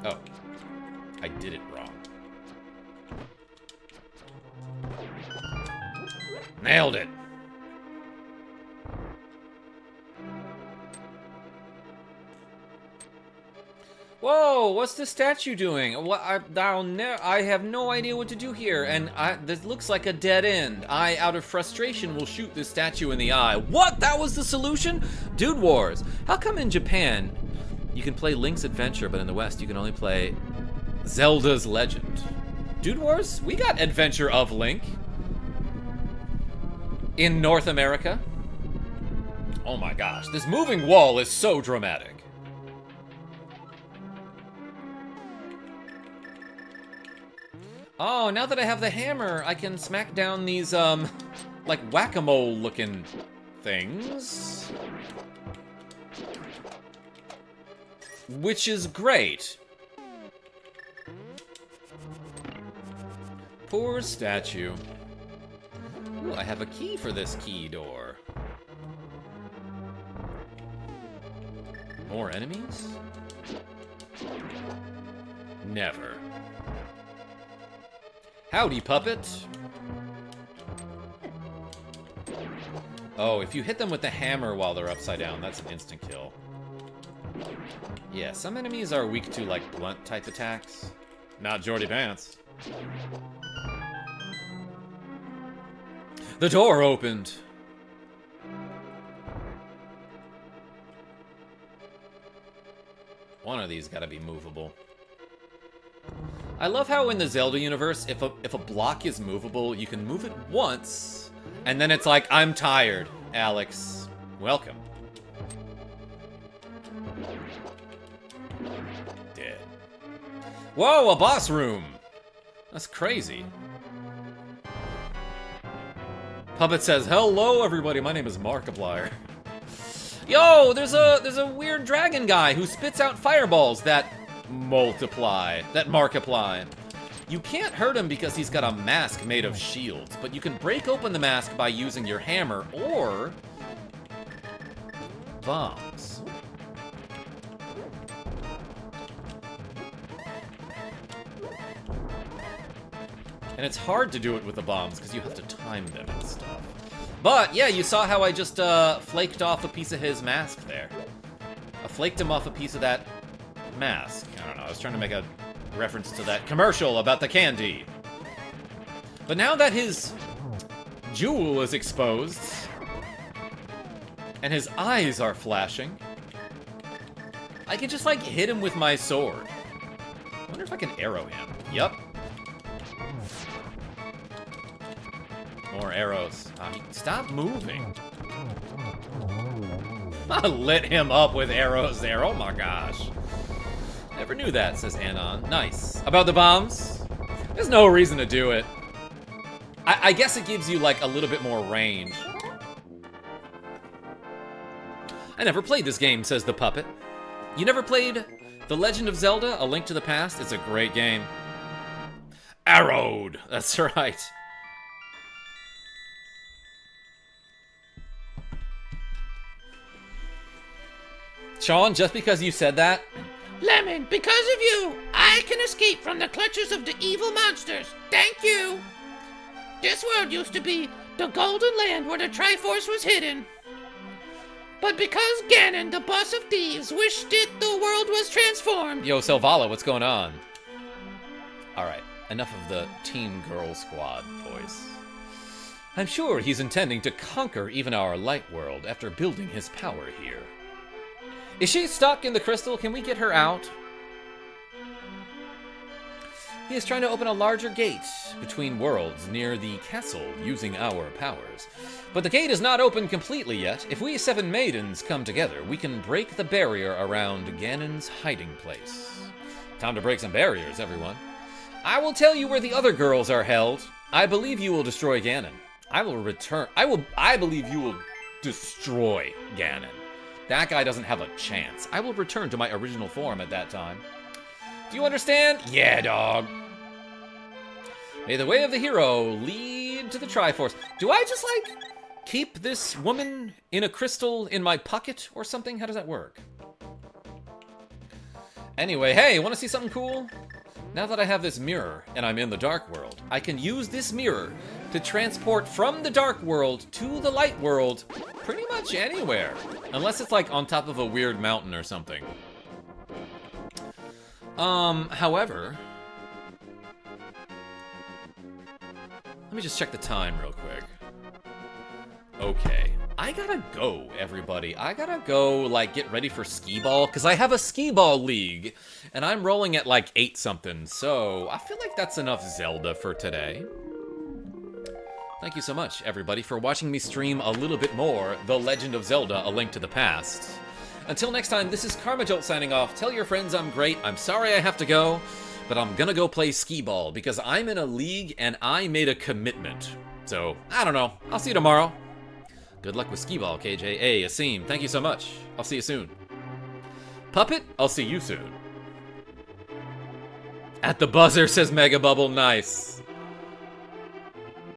Oh. I did it wrong. Nailed it. Whoa, what's this statue doing? What? I have no idea what to do here, and this looks like a dead end. I, out of frustration, will shoot this statue in the eye. What? That was the solution? Dude Wars. How come in Japan you can play Link's Adventure, but in the West you can only play Zelda's Legend? Dude Wars? We got Adventure of Link in North America. Oh my gosh, this moving wall is so dramatic. Oh, now that I have the hammer, I can smack down these, like whack-a-mole looking things. Which is great. Poor statue. Ooh, I have a key for this key door. More enemies? Never. Howdy, puppet. Oh, if you hit them with the hammer while they're upside down, that's an instant kill. Yeah, some enemies are weak to, like, blunt type attacks. Not Jordy Pants. The door opened. One of these gotta be movable. I love how in the Zelda universe, if a block is movable, you can move it once, and then it's like, I'm tired, Alex. Welcome. Dead. Whoa, a boss room! That's crazy. Puppet says, hello everybody, my name is Markiplier. Yo, there's a weird dragon guy who spits out fireballs that multiply, that Markiplier. You can't hurt him because he's got a mask made of shields, but you can break open the mask by using your hammer or bombs. And it's hard to do it with the bombs because you have to time them and stuff. But, yeah, you saw how I just flaked off a piece of his mask there. I flaked him off a piece of that mask. I don't know, I was trying to make a reference to that commercial about the candy. But now that his jewel is exposed, and his eyes are flashing, I can just, like, hit him with my sword. I wonder if I can arrow him. Yup. More arrows. Stop moving. I lit him up with arrows there. Oh my gosh. Never knew that, says Anon. Nice. About the bombs? There's no reason to do it. I guess it gives you, like, a little bit more range. I never played this game, says the puppet. You never played The Legend of Zelda, A Link to the Past? It's a great game. Arrowed. That's right. Sean, just because you said that? Lemon, because of you, I can escape from the clutches of the evil monsters. Thank you. This world used to be the golden land where the Triforce was hidden. But because Ganon, the boss of thieves, wished it, the world was transformed. Yo, Selvala, what's going on? Alright, enough of the Teen Girl Squad voice. I'm sure he's intending to conquer even our light world after building his power here. Is she stuck in the crystal? Can we get her out? He is trying to open a larger gate between worlds near the castle using our powers. But the gate is not open completely yet. If we 7 maidens come together, we can break the barrier around Ganon's hiding place. Time to break some barriers, everyone. I will tell you where the other girls are held. I believe you will destroy Ganon. I will return. I believe you will destroy Ganon. That guy doesn't have a chance. I will return to my original form at that time. Do you understand? Yeah, dog. May the way of the hero lead to the Triforce. Do I just, like, keep this woman in a crystal in my pocket or something? How does that work? Anyway, hey, want to see something cool? Now that I have this mirror and I'm in the dark world, I can use this mirror to transport from the dark world to the light world pretty much anywhere. Unless it's like on top of a weird mountain or something. However, let me just check the time real quick. Okay, I gotta go, everybody. I gotta go, like, get ready for skee-ball, because I have a skee-ball league, and I'm rolling at, like, 8-something, so I feel like that's enough Zelda for today. Thank you so much, everybody, for watching me stream a little bit more The Legend of Zelda, A Link to the Past. Until next time, this is KarmaJolt signing off. Tell your friends I'm great. I'm sorry I have to go, but I'm gonna go play skee-ball, because I'm in a league, and I made a commitment. So, I don't know. I'll see you tomorrow. Good luck with skee-ball, KJ. Hey, Asim, thank you so much. I'll see you soon. Puppet, I'll see you soon. At the buzzer, says Mega Bubble. Nice.